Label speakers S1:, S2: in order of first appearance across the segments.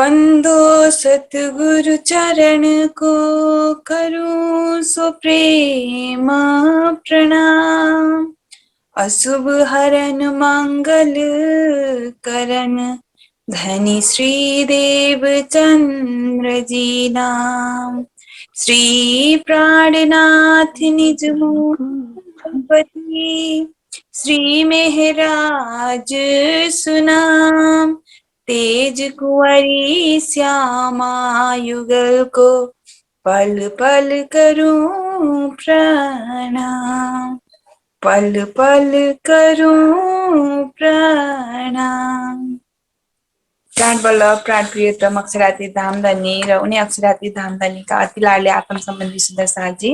S1: वंदो सतगुरु चरण को, करूं सो प्रेम प्रणाम। अशुभ हरन मंगल करन, धनी श्रीदेव चंद्र जी नाम। श्री प्राणनाथ निज मूपति, श्री मेहराज सुनाम। तेज कुंवरी श्यामा युगल को, पल पल करूं प्रणाम। पल पल करूं प्रणाम। प्राण वल्लभ प्राण प्रियतम अक्षरातीत धामधनी र उनी अक्षरातीत धामधनीका अति लाडले आत्म सम्बन्धी सुन्दर साथी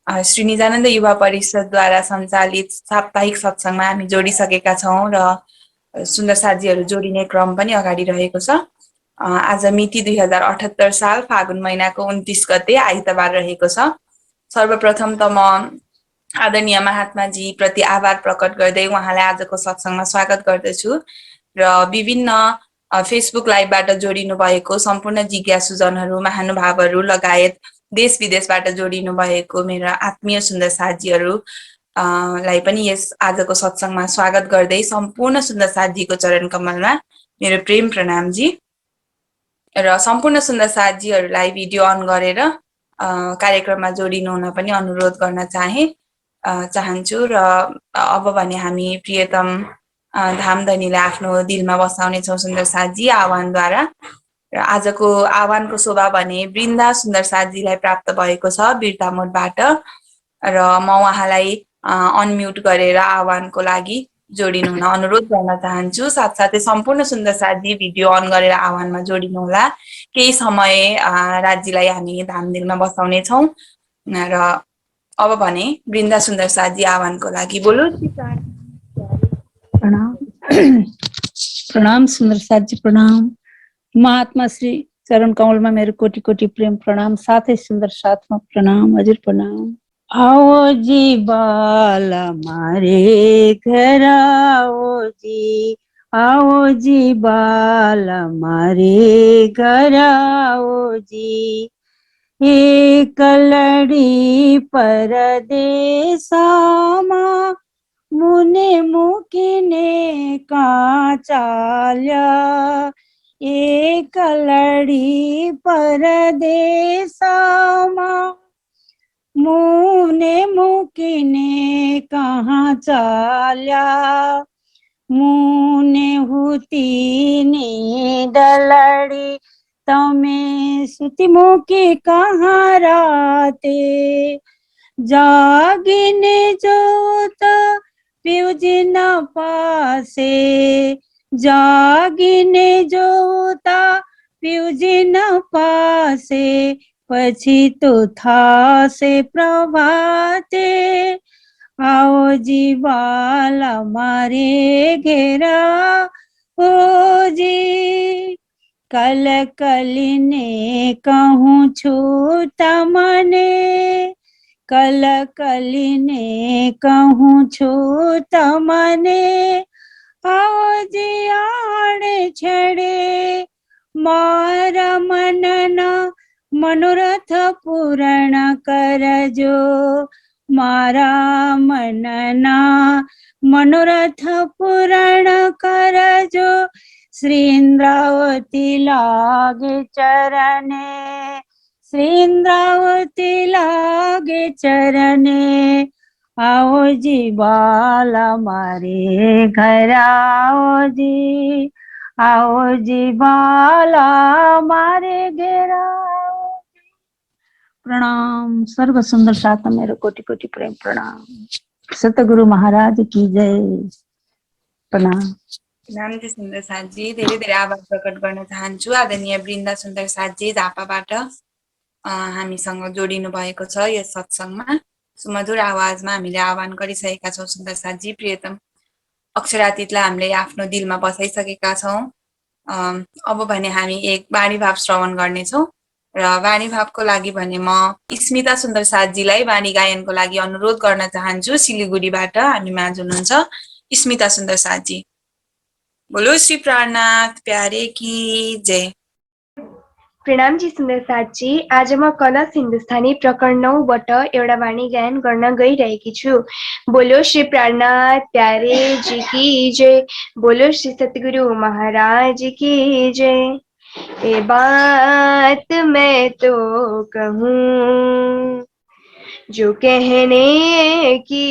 S1: श्री निजानन्द युवा परिषदद्वारा सञ्चालित साप्ताहिक सत्सङ्गमा हामी जोडिसकेका छौँ र सुन्दर साथीहरू जोडिने क्रम पनि अगाडि रहेको छ। आज मिति 2078 साल फागुन महिनाको 29 गते आइतबार रहेको छ। सर्वप्रथम त म आदरणीय महात्माजी प्रति आभार प्रकट गर्दै उहाँलाई आजको सत्सङ्गमा स्वागत गर्दछु र विभिन्न फेसबुक लाइभबाट जोडिनु भएको सम्पूर्ण जिज्ञासुजनहरू, महानुभावहरू लगायत देश विदेशबाट जोडिनु भएको मेरा आत्मीय सुन्दर साथीहरू लाई पनि यस आजको सत्सङ्गमा स्वागत गर्दै सम्पूर्ण सुन्दर साथीको चरण कमलमा मेरो प्रेम प्रणामजी। र सम्पूर्ण सुन्दर साथीहरूलाई भिडियो अन गरेर कार्यक्रममा जोडिनु हुन पनि अनुरोध गर्न चाहन्छु र अब भने हामी प्रियतम धामधनीलाई आफ्नो दिलमा बसाउने छौँ सुन्दर साथी आह्वानद्वारा। र आजको आह्वानको शोभा भने वृन्दा सुन्दर साथीलाई प्राप्त भएको छ बिर्तामोडबाट र म उहाँलाई अनम्युट गरेर आह्वानको लागि जोडिनु हुन अनुरोध गर्न चाहन्छु। साथसाथै सम्पूर्ण सुन्दर साथी भिडियो अन गरेर आह्वानमा जोडिनु होला। केही समय राज्यलाई हामी धामदिलमा बसाउने छौँ र अब भने वृन्दा सुन्दर साथी आह्वानको लागि बोलु।
S2: प्रणाम प्रणाम सुन्दर साथी प्रणाम। महात्मा श्री चरण कमलमा मेरो कोटि कोटि प्रेम प्रणाम। साथै सुन्दर साथमा प्रणाम, हजुर प्रणाम। आओ जी बाला मारे घर आओ जी बाला मारे घर आओ जी। एक लड़ी परदेसामा मुने मुकिने का चाल्या। एक लड़ी परदेसामा मुने मुकिने कहाँ चाल्या। मुने हुती ने डलड़ी तमे सुती मुकी कहाँ राते। जागिने जोत प्यूजिन पासे, जागिने जोता प्यूजिन पासे। पछि तो था से प्रभाते, आओ जी बाला मारे घेरा ओ जी। कल कलिने कहूँ छूता मने, कल कलिने कहूँ छूत मने। आओ जी आड़े छड़े मारा मनना, मनोरथ पूर्ण कर जो। मारा मनना मनोरथ पूर्ण कर जो। श्री इंद्रावती लागे चरणे, श्री इंद्रावती लागे चरणे। आओ जी बाला मारे घर आओ जी। आओ जी बाला मारे घर। प्रणाम। सर्व सुंदर साथ मेरो कोटि कोटि प्रेम प्रणाम। सतगुरु महाराज की जय। प्रणाम।
S1: प्रणाम सुन्दर साथी, धेरै धेरै आभार प्रकट गर्न चाहन्छु। आदरणीय वृन्दा सुन्दर साथी झापाबाट हामीसँग जोडिनु भएको छ यस सत्सङ्गमा। सुमधुर आवाजमा हामीले आह्वान गरिसकेका छौँ सुन्दर साथी प्रियतम अक्षरातीतलाई हामीले आफ्नो दिलमा बसाइसकेका छौँ। अब भने हामी एक वाणी भाव श्रवण गर्नेछौँ र वाणी भावको लागि भने म स्मिता सुन्दर साथीलाई वाणी गायनको लागि अनुरोध गर्न चाहन्छु। सिलिगुडीबाट हामी माझ हुनुहुन्छ स्मिता सुन्दर साथी। बोलो श्री प्राणनाथ प्यारे की जय।
S3: प्रणाम जी सुन्दर साथजी। आज म कलश हिन्दुस्तानी प्रकरण 9बाट एउटा वाणी गायन गर्न गइरहेकी छु। बोलो श्री प्राणनाथ प्यारे जी की जय, बोलो श्री सतगुरु महाराज की जय। ये बात मैं तो कहूँ जो कहने की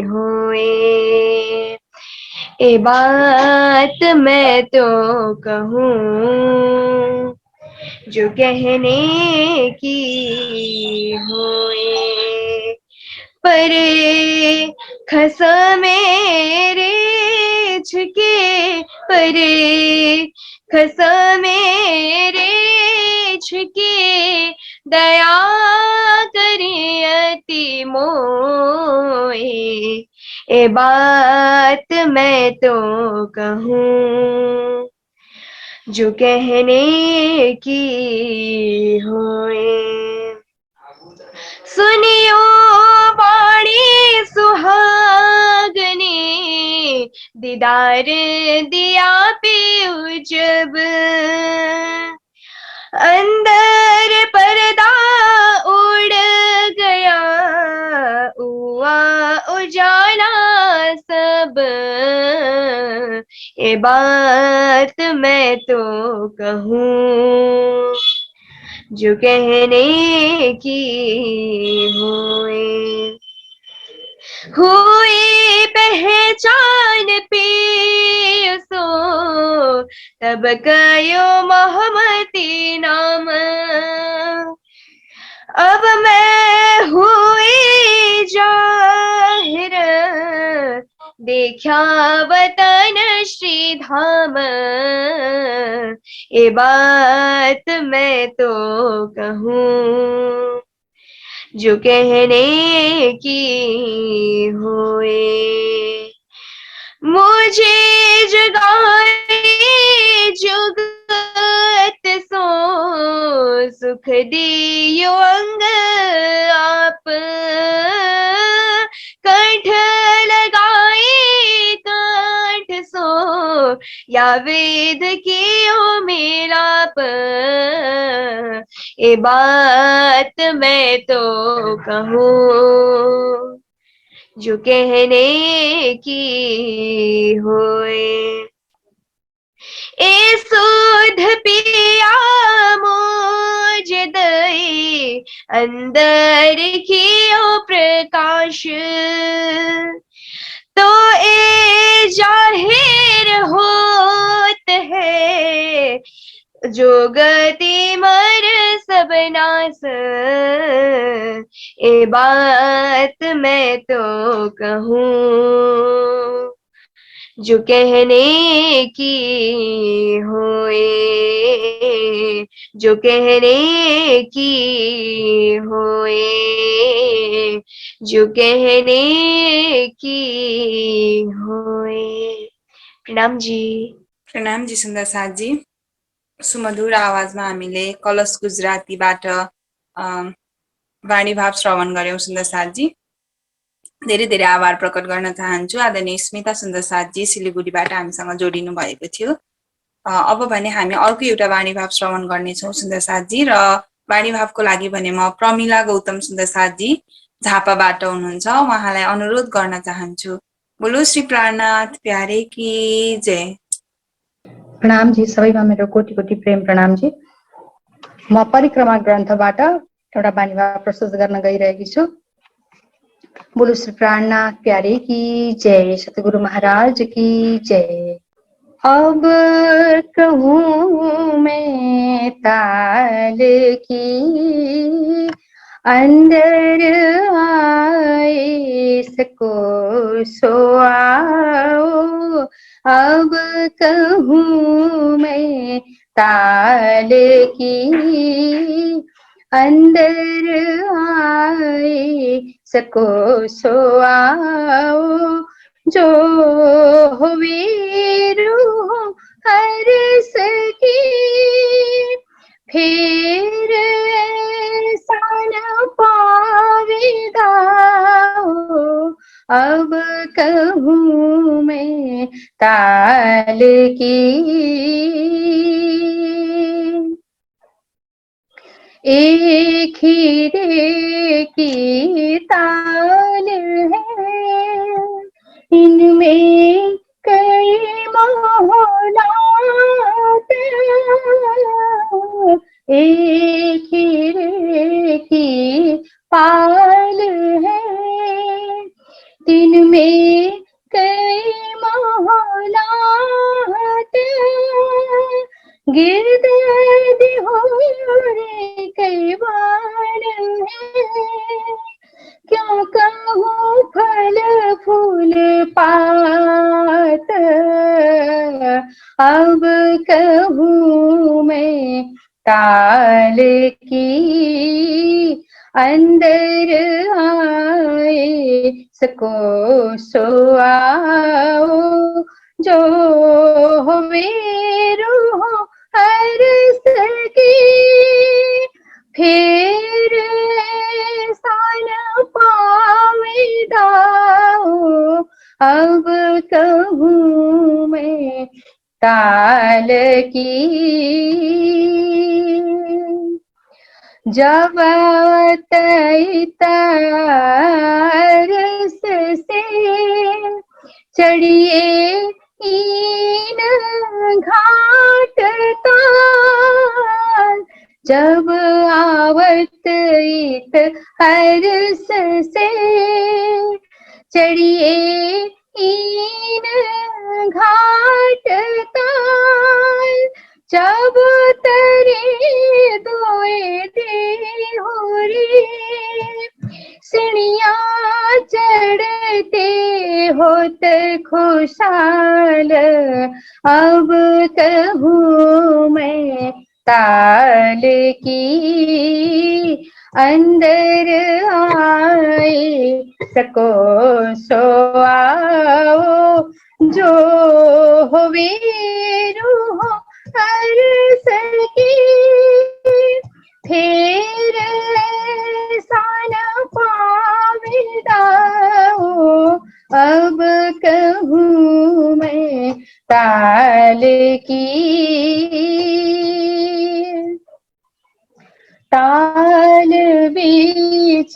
S3: होए, ये बात मैं तो कहूँ जो कहने की होए, पर खसा मेरे छुके, पर खसा मेरे छुके, दया करे अति मोए, ये बात मैं तो कहूँ जो कहने की होए। सुनियो बाणी सुहागने, दीदार दिया पीऊ जब, अंदर पर्दा उड़ गया, हुआ उजाला सब, ये बात मैं तो कहूँ जो कहने की होए। हुई पहचान पे सो तब कयो मोहम्मदी नाम, अब मैं हुई जाहिर, देखा वतन श्री धाम, ये बात मैं तो कहूँ जो कहने की होए। मुझे जगाए जुगत सो सुख दियो अंग आप, कंठ लगाए कंठ सो या वेद कियो मेलाप, ये बात मैं तो कहूँ जो कहने की होए। ए सुध पिया मुझ दई, अंदर कियो प्रकाश, तो ए जाहिर होत है जो गति मर सब नास, ये बात मैं तो कहूँ जो कहने की होए, जो कहने की होए, जो कहने की होए। प्रणाम जी।
S1: प्रणाम जी सुन्दर साथजी। सुमधुर आवाजमा हामीले कलश गुजरातीबाट वाणी भाव श्रवण गर्यौं सुन्दर साथजी। धेरै धेरै आभार प्रकट गर्न चाहन्छु। आदरणीय स्मिता सुन्दर साथजी सिलिगुडीबाट हामीसँग जोडिनु भएको थियो। अब भने हामी अर्को एउटा वाणी भाव श्रवण गर्नेछौँ सुन्दर साथजी, र वाणी भावको लागि भने म प्रमिला गौतम सुन्दर साथजी झापाबाट हुनुहुन्छ, उहाँलाई अनुरोध गर्न चाहन्छु। बोलो श्री प्राणनाथ प्यारे की जय।
S4: प्रणाम जी, सबैमा मेरो कोटि कोटि प्रेम प्रणाम जी। म परिक्रमा ग्रन्थबाट एउटा वाणी भाव प्रस्तुत गर्न गइरहेकी छु। बोलो श्री प्राणनाथ प्यारे की जय, सतगुरु महाराज की जय। अब कहूँ मैं ताल की, अंदर आए सको सो आओ, अब कहूँ मैं ताल की, अंदर आए सको सो आओ, जो वीरू हर सकी फिर ऐसा न पावेगा, अब कहूँ मैं ताल की। एक हीरे की ताल है, इनमें कई मोहलात, एक हीरे की पाल है, इनमें कई मोहलात, गिरद होरे कई बार है, क्यों कहूँ फल फूल पात, अब कहूँ मैं ताल की, अंदर आए सको सो आओ, जो होवे रूह हर सकी, फिर ऐसा न पावेदाओ, अब कहूँ मैं ताल की। जब तरस से चढ़िए इन घाट ताल, जब आवत इत हर्ष से चढ़िए इन घाट ताल, जब तरे दोए देहुरी सिणिया चढ़ते होत खुशाल, अब कहूँ मैं ताल की, अंदर आए सको सो आओ, जो होवे रूह हर सकी, फिर ऐसा न पावेदाओ, अब कहूँ मैं ताल की। ताल बीच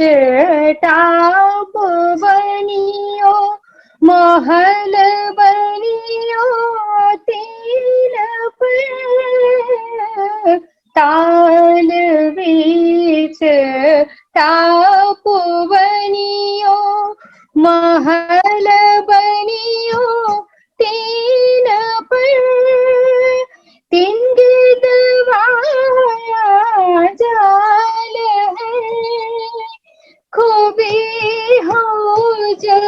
S4: टाप बनियो, महल बनियो तीन पर, ताल बीच टाप बनियो, महल बनियो तीन पर, तीन गिदवाया जाल है, खूबी हो जा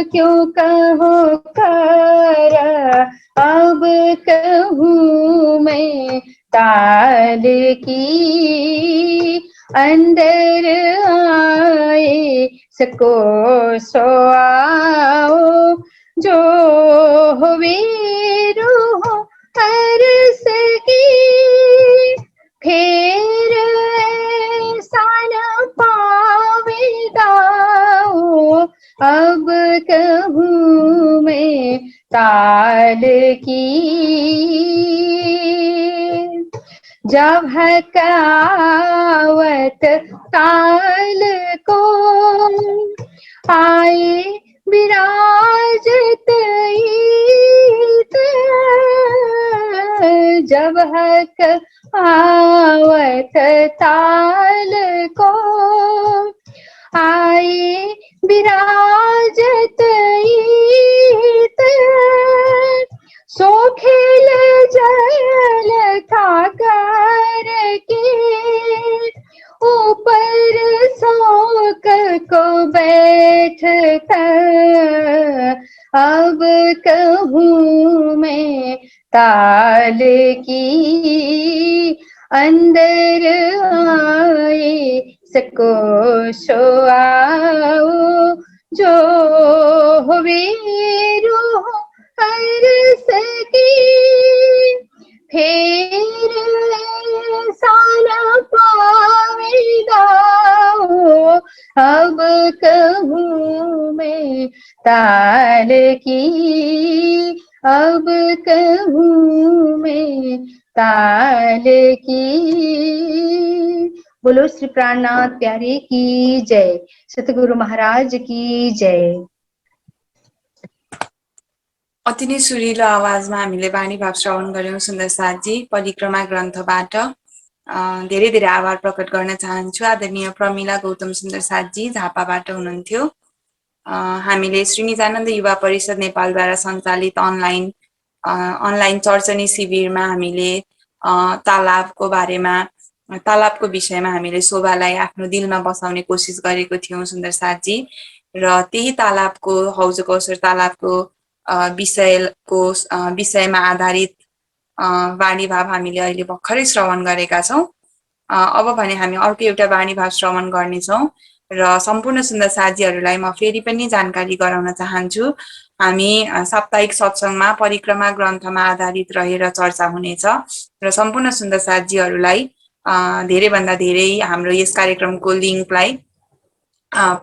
S4: क्यों कहो कर, अब कहूँ मैं ताल की, अंदर आए सको सो आओ, जो होवे रूह हर सकी, फिर ऐसा न पावेदाओ, अब कहूँ मैं ताल की। जब हकावत ताल को आए विराजत ईत, जब हक आवत ताल को आए विराजत ईत, सो खेल जल खाकर के ऊपर शोक को बैठ कर, अब कहूँ मैं ताल की, अंदर आए सको सो आओ, जो होवे रूह हर सकी, फिर ऐसा न पावेदाओ, अब कहूँ मैं ताल की, अब कहूँ मैं ताल की, बोलो श्री प्राणनाथ प्यारे की जय। सतगुरु महाराज की जय।
S1: अति नै सुरिलो आवाजमा हामीले वाणी भाव श्रवण गर्यौं सुन्दर साथजी परिक्रमा ग्रन्थबाट। धेरै धेरै आभार प्रकट गर्न चाहन्छु आदरणीय प्रमिला गौतम सुन्दर साथजी झापाबाट हुनुहुन्थ्यो। हामीले श्री निजानन्द युवा परिषद नेपालद्वारा सञ्चालित अनलाइन चर्चनी शिविरमा हामीले तालाबको विषयमा हामीले शोभालाई आफ्नो दिलमा बसाउने कोसिस गरेको थियौं सुन्दर साथजी, र त्यही तालाबको हौज कौशर तालाबको विषयमा आधारित वाणी भाव हामीले अहिले भर्खरै श्रवण गरेका छौं। अब भने हामी अर्को एउटा वाणी भाव श्रवण गर्नेछौं र सम्पूर्ण सुन्दर साथीहरूलाई म फेरि पनि जानकारी गराउन चाहन्छु। हामी साप्ताहिक सत्संगमा परिक्रमा ग्रन्थमा आधारित रहेर चर्चा हुनेछ र सम्पूर्ण सुन्दर साथीहरूलाई धेरै भन्दा धेरै हाम्रो यस कार्यक्रमको लिंकलाई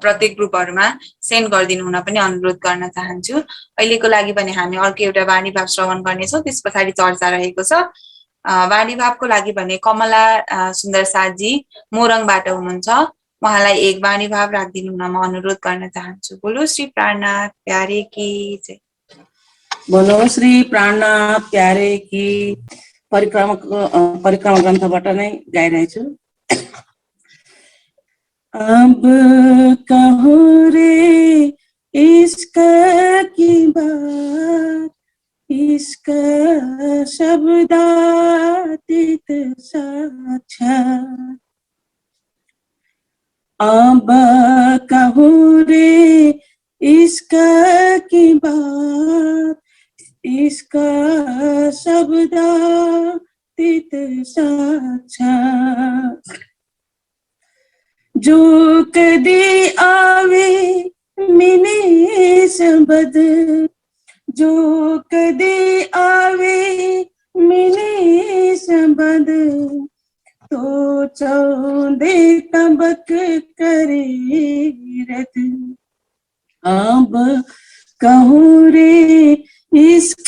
S1: प्रत्येक ग्रुपहरुमा सेन्ड गरिदिनु हुन पनि अनुरोध गर्न चाहन्छु। अहिलेको लागि भने हामी अर्को एउटा वाणी भाव श्रवण गर्नेछौं, त्यसपछि चर्चा रहेको छ। वाणी भावको लागि भने कमला सुन्दर साथजी मोरङबाट हुनुहुन्छ, उहाँलाई एक वाणी भाव राखिदिनु हुन म अनुरोध गर्न चाहन्छु। बोलो श्री प्राणनाथ प्यारे की जय।
S5: बोलो श्री प्राणनाथ प्यारे की। परिक्रमा ग्रन्थबाट नै गाइरहेछु। अब कहूँ रे इश्क की बात, इश्क शब्दातीत साक्षात। अब कहूँ रे इश्क की बात, इश्क शब्दातीत साक्षात। जो कदी आवे मिने सबद, जो कदी आवे मिने सबद, तो चौदे तबक करे रद। अब कहूँ रे इश्क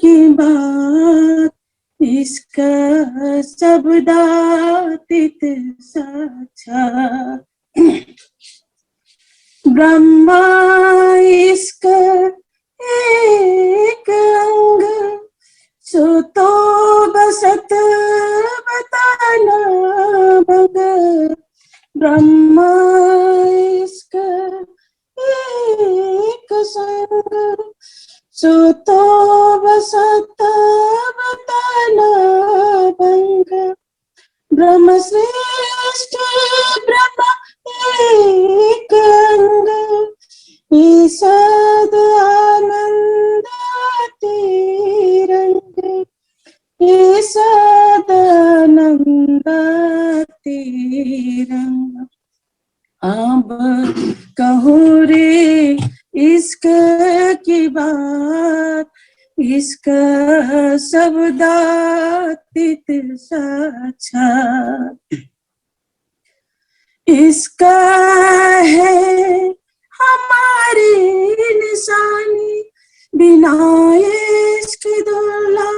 S5: की बात, इसका शब्दातीत साक्षात। ब्रह्मा इसका एक अंग, सो तो बसत बताना भग। ब्रह्मा इसका एक संग, सो तो बसत बताना भंग। ब्रह्म श्रेष्ठ ब्रह्म एक अंग, ईसद आनंद तिरंग, ईसद आनंद तिरंग। अब कहूँ रे इश्क की बात, इसका शब्दातीत साक्षात। इसका है हमारी निशानी, बिना इश्क दुल्हा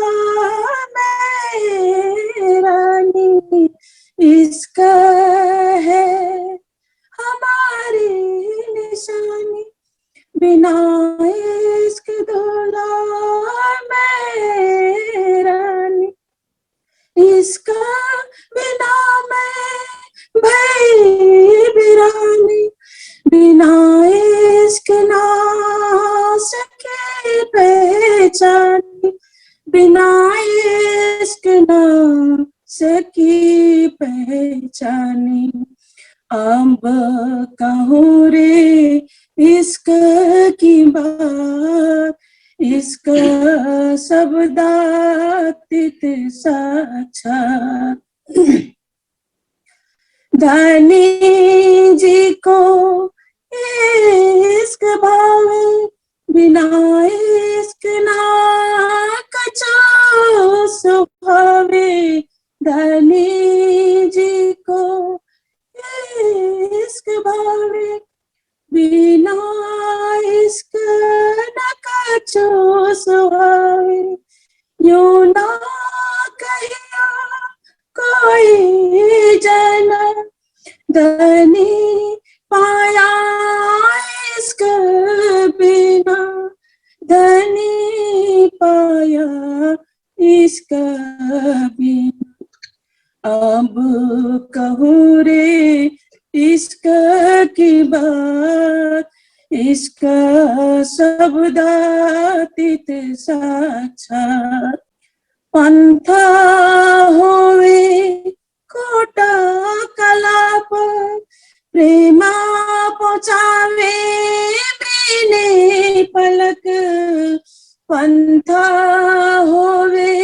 S5: रानी। इसका है हमारी निशानी, बिना इश्क दुल्हा रानी। इसका बिना मैं भई बिरानी, बिना इश्क ना सके पहचानी, बिना इश्क ना सकी पहचानी। अब कहूँ रे इश्क की बात, इसका शब्दातीत साक्षात। धनी जी को इश्क भावे, बिना इश्क ना कछो सुभावे। धनी जी को इश्क भावे, बिना इश्क न कछो सुहावे। यूं ना कहिया कोई जन धनी पाया इश्क बिना, धनी पाया इश्क बिना। अब कहूँ रे इश्क की बात, इश्क शब्दातीत साक्षात। पंथ होवे खोटा कलाप, प्रेमा पहुँचावे बिने पलक। पंथ होवे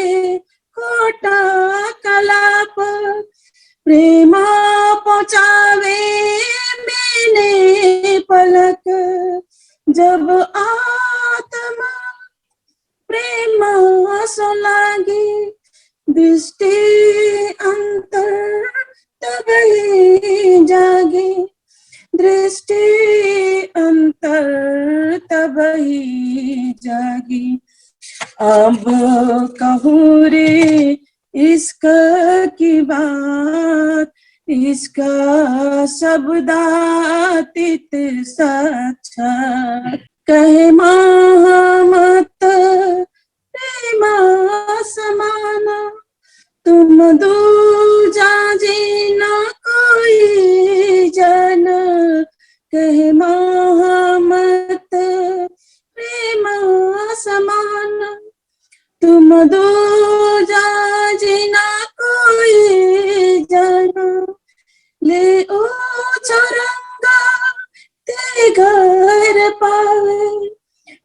S5: खोटा कलाप, प्रेमा पहुँचावे बिने पलक। जब आत्मा प्रेम सो लागे, दृष्टि अंतर तब ही जागे, दृष्टि अंतर तब ही जागे। अब कहूँ रे इश्क की बात, इसका शब्दातीत साक्षात। कहे मत प्रेमा समाना, तुम दूजा जीना कोई जन। कहे मत प्रेमा समाना, तुम दूजा जीना कोई जन। ले ओ चौरंगा ते घर पावे,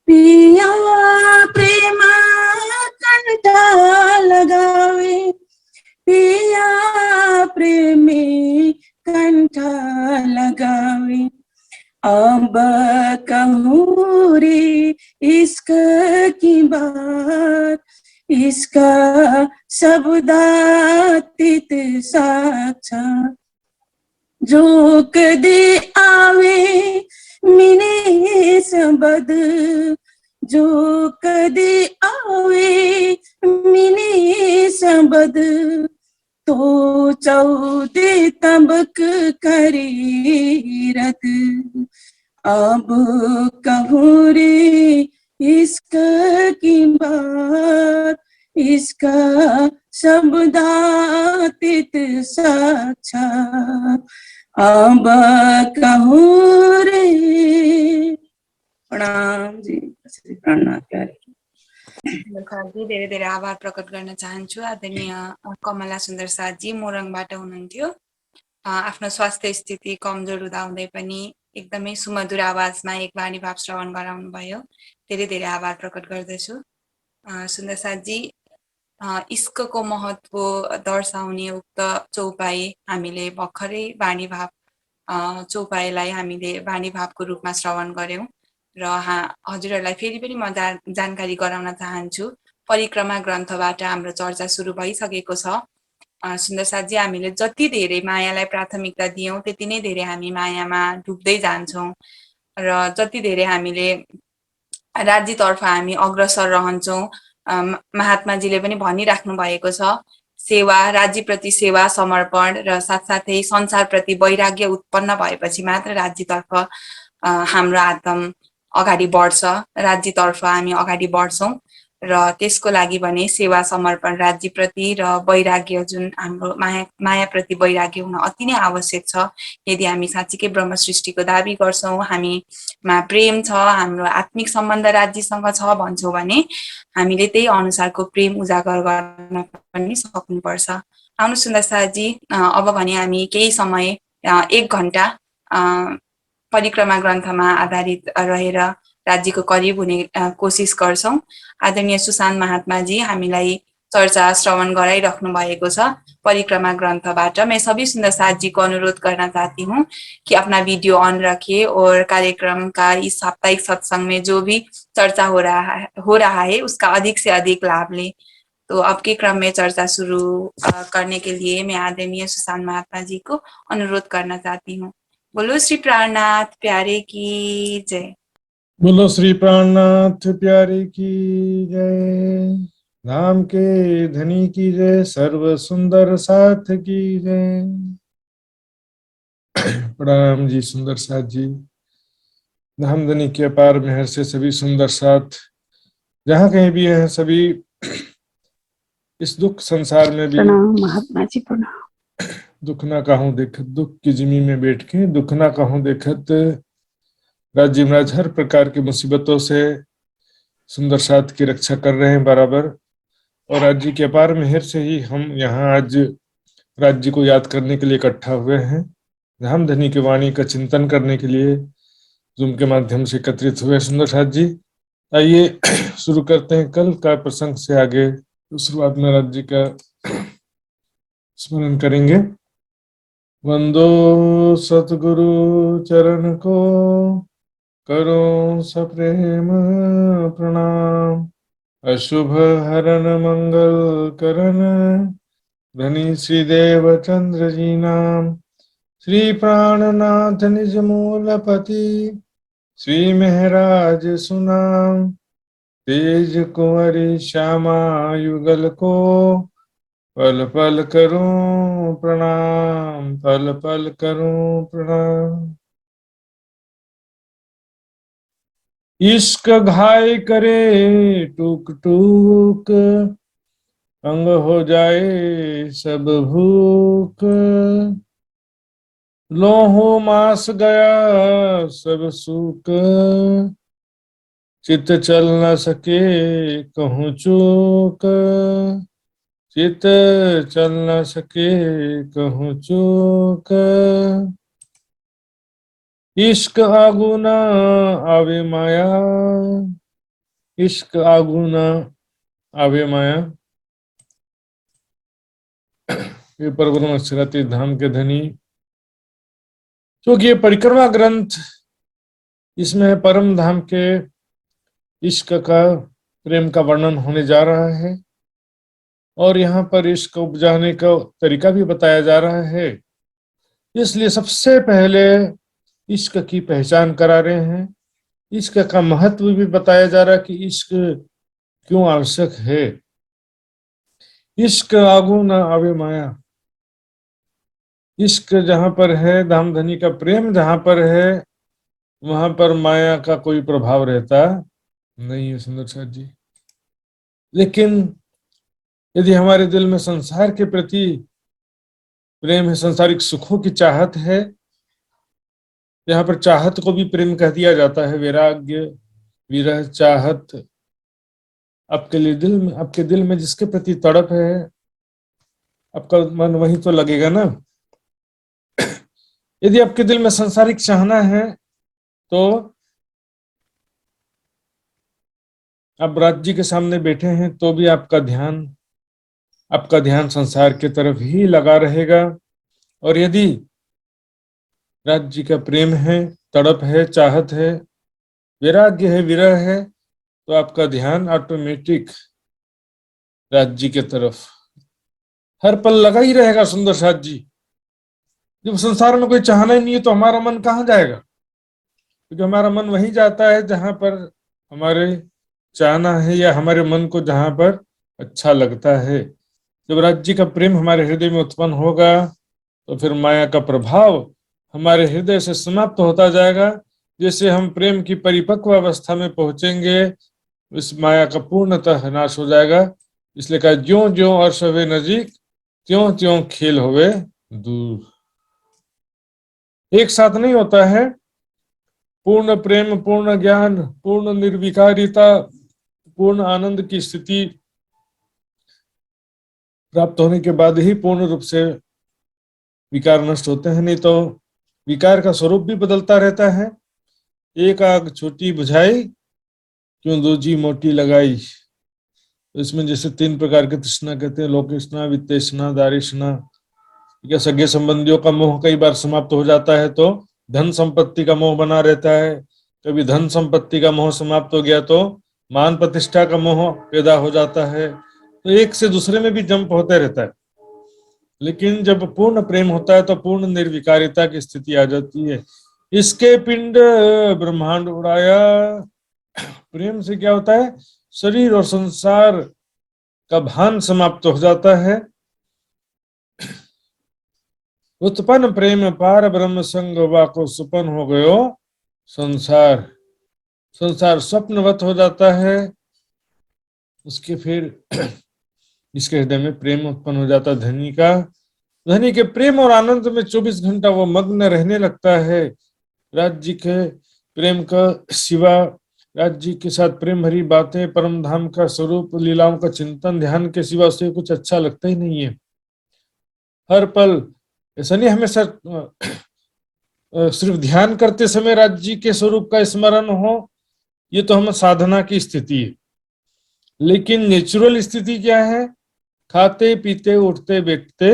S5: पिया प्रेमा कंठा लगावे, पिया प्रेमी कंठा लगावे। अब कहूँ रे इश्क की बात, इसका शब्दातीत साक्षात। जो कदे आवे मिने सबद, जो कदे आवे मिने सबद। तो चौदह तबक करे रद। अब कहूँ रे इश्क की बात, इसका शब्दातीत साक्षात। अब कहूँ रे। प्रणाम जी, प्रणाम प्यारे।
S1: धेरै धेरै आभार प्रकट गर्न चाहन्छु। आदरणीय कमला सुन्दर साथजी मोरङबाट हुनुहुन्थ्यो। आफ्नो स्वास्थ्य स्थिति कमजोर हुँदाहुँदै पनि एकदमै सुमधुर आवाजमा एक वाणी भाव श्रवण गराउनु भयो। धेरै धेरै आभार प्रकट गर्दछु। सुन्दर साथजी, इश्कको महत्व दर्शाउने उक्त चौपाई हामीले भर्खरै वाणी भाव चौपाईलाई हामीले वाणी भावको रूपमा श्रवण गर्यौं र हजुरहरूलाई फेरि पनि म जानकारी गराउन चाहन्छु। परिक्रमा ग्रन्थबाट हाम्रो चर्चा सुरु भइसकेको छ। सुन्दर साथजी, हामीले जति धेरै मायालाई प्राथमिकता दियौं त्यति नै धेरै हामी मायामा डुब्दै जान्छौं र जति धेरै हामीले राज्यतर्फ हामी अग्रसर रहन्छौं। महात्माजीले पनि भनिराख्नु भएको छ, सेवा, राज्यप्रति सेवा, समर्पण र साथसाथै संसारप्रति वैराग्य उत्पन्न भएपछि मात्र राज्यतर्फ हाम्रो आत्म अगाडि बढ्छ, राज्यतर्फ हामी अगाडि बढ्छौं र त्यसको लागि भने सेवा, समर्पण, राज्यप्रति र वैराग्य, जुन हाम्रो मायाप्रति वैराग्य हुन अति नै आवश्यक छ। यदि हामी साँच्चीकै ब्रह्म सृष्टिको दाबी गर्छौं, हामीमा प्रेम छ, हाम्रो आत्मिक सम्बन्ध राज्यसँग छ भन्छौं भने हामीले त्यही अनुसारको प्रेम उजागर गर्न पनि सक्नुपर्छ। आउनु सुन्दर साथजी, अब भने हामी केही समय 1 घण्टा परिक्रमा ग्रन्थमा आधारित रहेर राज्यको करिब हुने कोसिस गर्छौं। आदरणीय सुशान्त महात्माजी हामीलाई चर्चा श्रवण गराइराख्नु भएको छ परिक्रमा ग्रंथबाट। मैं सभी सुंदर साथ जी को अनुरोध करना चाहती हूँ कि अपना वीडियो ऑन रखिए और कार्यक्रम का इस साप्ताहिक सत्संग में जो भी चर्चा हो रहा है उसका अधिक से अधिक लाभ लें। तो अब के क्रम में चर्चा शुरू करने के लिए मैं आदरणीय सुशांत महात्मा जी को अनुरोध करना चाहती हूँ। बोलो श्री प्राणनाथ प्यारे की जय।
S6: बोलो श्री प्राणनाथ प्यारे की जय। धाम के धनी की जय, सर्व सुंदर साथ की जय। प्रणाम जी सुंदर साथ जी। धाम धनी के अपार मेहर से सभी सुंदर साथ जहाँ कहीं भी है, सभी इस दुख संसार में भी
S2: प्रणाम महात्मा जी, प्रणाम।
S6: दुख ना कहूं देखत, दुख की जिमी में बैठ के दुख ना कहूं देखत। राज्य महाराज हर प्रकार की मुसीबतों से सुंदर साथ की रक्षा कर रहे हैं बराबर, और राज्य के अपार मेहर से ही हम यहाँ आज राज्य को याद करने के लिए इकट्ठा हुए हैं। धाम धनी की वाणी का चिंतन करने के लिए जूम के माध्यम से एकत्रित हुए सुंदर साथ जी। आइए शुरू करते हैं कल का प्रसंग से आगे। शुरुआत में राज्य का स्मरण करेंगे। वंदो सतगुरु चरण को, करो सप्रेम प्रणाम। अशुभ हरन मंगल करन, धनी श्री देव चंद्र जी नाम। श्री प्राणनाथ निज मूलपति, श्री महराज सुनाम। तेज कुंवरी श्यामा युगल को, पल पल करूं प्रणाम, पल पल करूं प्रणाम। इश्क घाय करे टूक टूक, अंग हो जाए सब भूख। लोहो मास गया सब सूख, चित चल न सके कहूँ चूक। चित चल न सके कहूँ चूक। इश्क आगुना आवे माया, इश्क आगुना आवे माया। ये परब्रह्म अक्षरातीत धाम के धनी, क्योंकि ये परिक्रमा ग्रंथ, इसमें परम धाम के इश्क का, प्रेम का वर्णन होने जा रहा है, और यहाँ पर इश्क उपजाने का तरीका भी बताया जा रहा है। इसलिए सबसे पहले इश्क की पहचान करा रहे हैं, इश्क का महत्व भी बताया जा रहा है कि इश्क क्यों आवश्यक है। इश्क आगू ना आवे माया, इश्क जहां पर है, धाम धनी का प्रेम जहां पर है, वहां पर माया का कोई प्रभाव रहता नहीं है सुंदर साथ जी। लेकिन यदि हमारे दिल में संसार के प्रति प्रेम है, संसारिक सुखों की चाहत है, यहाँ पर चाहत को भी प्रेम कह दिया जाता है। वैराग्य, विरह, चाहत, आपके दिल में जिसके प्रति तड़प है, आपका मन वही तो लगेगा ना। यदि आपके दिल में संसारिक चाहना है तो आप राज्य के सामने बैठे हैं तो भी आपका ध्यान संसार के तरफ ही लगा रहेगा। और यदि राज्य का प्रेम है, तड़प है, चाहत है, वैराग्य है, विरह है, तो आपका ध्यान ऑटोमेटिक राज्य के तरफ हर पल लगा ही रहेगा सुंदर साथ जी। जब संसार में कोई चाहना ही नहीं है तो हमारा मन कहाँ जाएगा? क्योंकि हमारा मन वहीं जाता है जहां पर हमारे चाहना है, या हमारे मन को जहां पर अच्छा लगता है। जब राज्य का प्रेम हमारे हृदय में उत्पन्न होगा तो फिर माया का प्रभाव हमारे हृदय से समाप्त होता जाएगा। जैसे हम प्रेम की परिपक्व अवस्था में पहुंचेंगे, इस माया का पूर्णतः नाश हो जाएगा। इसलिए कहा, ज्यों ज्यों अर्श हुए नजीक, त्यों त्यों खेल हुए दूर। एक साथ नहीं होता है। पूर्ण प्रेम, पूर्ण ज्ञान, पूर्ण निर्विकारिता, पूर्ण आनंद की स्थिति प्राप्त होने के बाद ही पूर्ण रूप से विकार नष्ट होते हैं। नहीं तो विकार का स्वरूप भी बदलता रहता है। एक आग छोटी बुझाई, क्यों दूजी मोटी लगाई। तो इसमें जैसे 3 प्रकार के तृष्णा कहते हैं, लोकेष्णा, वित्तेष्णा, दारिष्णा। क्या सगे संबंधियों का मोह कई बार समाप्त हो जाता है तो धन संपत्ति का मोह बना रहता है। कभी धन संपत्ति का मोह समाप्त हो गया तो मान प्रतिष्ठा का मोह पैदा हो जाता है। तो एक से दूसरे में भी जंप होते रहता है। लेकिन जब पूर्ण प्रेम होता है तो पूर्ण निर्विकारिता की स्थिति आ जाती है। इसके पिंड ब्रह्मांड उड़ाया। प्रेम से क्या होता है? शरीर और संसार का भान समाप्त हो जाता है। उत्पन्न प्रेम पार ब्रह्म संग वाको सुपन हो गयो संसार। संसार स्वप्नवत हो जाता है। उसके फिर इसके हृदय में प्रेम उत्पन्न हो जाता है धनी का। धनी के प्रेम और आनंद में 24 घंटा वो मग्न रहने लगता है। राज्य के प्रेम का सिवा, राज्य के साथ प्रेम भरी बातें, परम धाम का स्वरूप, लीलाओं का चिंतन, ध्यान के सिवा उसे कुछ अच्छा लगता ही नहीं है। हर पल ऐसा नहीं हमेशा सिर्फ ध्यान करते समय राज्य के स्वरूप का स्मरण हो, ये तो हम साधना की स्थिति है। लेकिन नेचुरल स्थिति क्या है? खाते पीते उठते बैठते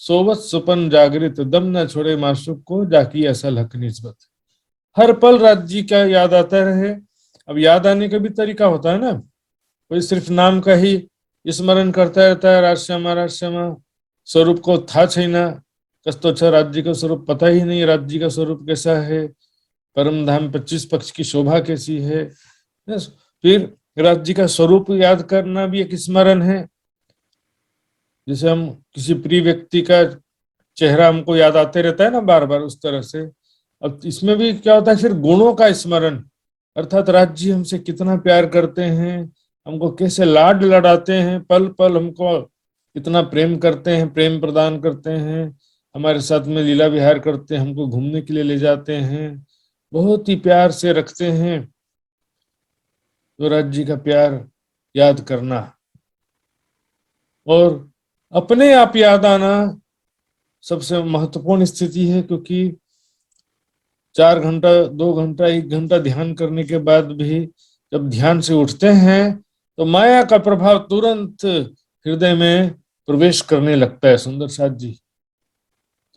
S6: सोवत सुपन जागृत, दम न छोड़े माशूक को जाकी असल हक निस्बत। हर पल राज्य का याद आता रहे। अब याद आने का भी तरीका होता है ना, कोई सिर्फ नाम का ही स्मरण करता रहता है, राजश्यामा स्वरूप को था छैना, कस्तो अच्छा राज्य का स्वरूप पता ही नहीं, राज्य का स्वरूप कैसा है, परम धाम 25 पक्ष की शोभा कैसी है। फिर राज्य का स्वरूप याद करना भी एक स्मरण है। जैसे हम किसी प्रिय व्यक्ति का चेहरा हमको याद आते रहता है ना बार बार, उस तरह से अब इसमें भी क्या होता है, फिर गुणों का स्मरण, अर्थात राज्य हमसे कितना प्यार करते हैं, हमको कैसे लाड लड़ाते हैं, पल पल हमको कितना प्रेम करते हैं, प्रेम प्रदान करते हैं, हमारे साथ में लीला विहार करते हैं, हमको घूमने के लिए ले जाते हैं, बहुत ही प्यार से रखते हैं। तो राज्य का प्यार याद करना और अपने आप याद आना सबसे महत्वपूर्ण स्थिति है, क्योंकि 4 घंटा 2 घंटा 1 घंटा ध्यान करने के बाद भी जब ध्यान से उठते हैं तो माया का प्रभाव तुरंत हृदय में प्रवेश करने लगता है। सुंदर साथ जी,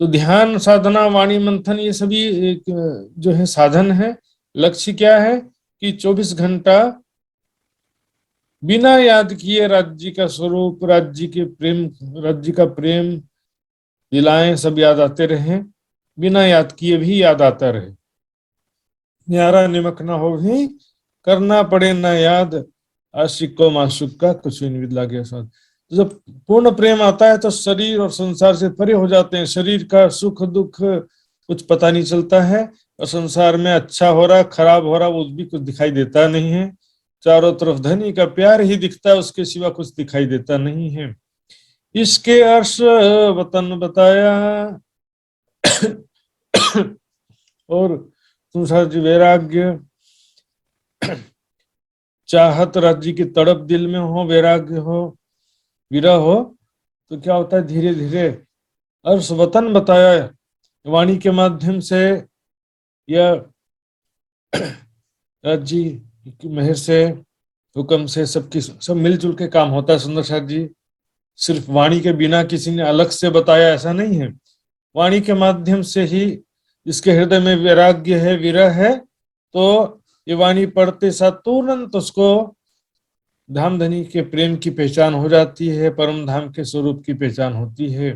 S6: तो ध्यान साधना वाणी मंथन ये सभी एक जो है साधन है। लक्ष्य क्या है कि 24 घंटा बिना याद किए राज्य का स्वरूप, राज्य के प्रेम, राज्य का प्रेम, लीलाएं सब याद आते रहे, बिना याद किए भी याद आता रहे। न्यारा निमक ना हो भी करना पड़े ना याद, आशिक को माशूक का कुछ भी नहीं लागे साथ। तो जब पूर्ण प्रेम आता है तो शरीर और संसार से परे हो जाते हैं। शरीर का सुख दुख कुछ पता नहीं चलता है, और संसार में अच्छा हो रहा खराब हो रहा वो भी कुछ दिखाई देता नहीं है। चारों तरफ धनी का प्यार ही दिखता है, उसके सिवा कुछ दिखाई देता नहीं है। इसके अर्श वतन बताया और तुषार जी वैराग्य, चाहत राज्य की तड़प दिल में हो, वैराग्य हो, विरह हो, तो क्या होता है धीरे धीरे अर्श वतन बताया वाणी के माध्यम से या राज्य की मेहर से, हुक्म से सबकी सब मिलजुल के काम होता है। सुंदर साथ जी, सिर्फ वाणी के बिना किसी ने अलग से बताया ऐसा नहीं है। वाणी के माध्यम से ही जिसके हृदय में वैराग्य है, विरह है, तो ये वाणी पढ़ते साथ तुरंत उसको धाम धनी के प्रेम की पहचान हो जाती है, परम धाम के स्वरूप की पहचान होती है।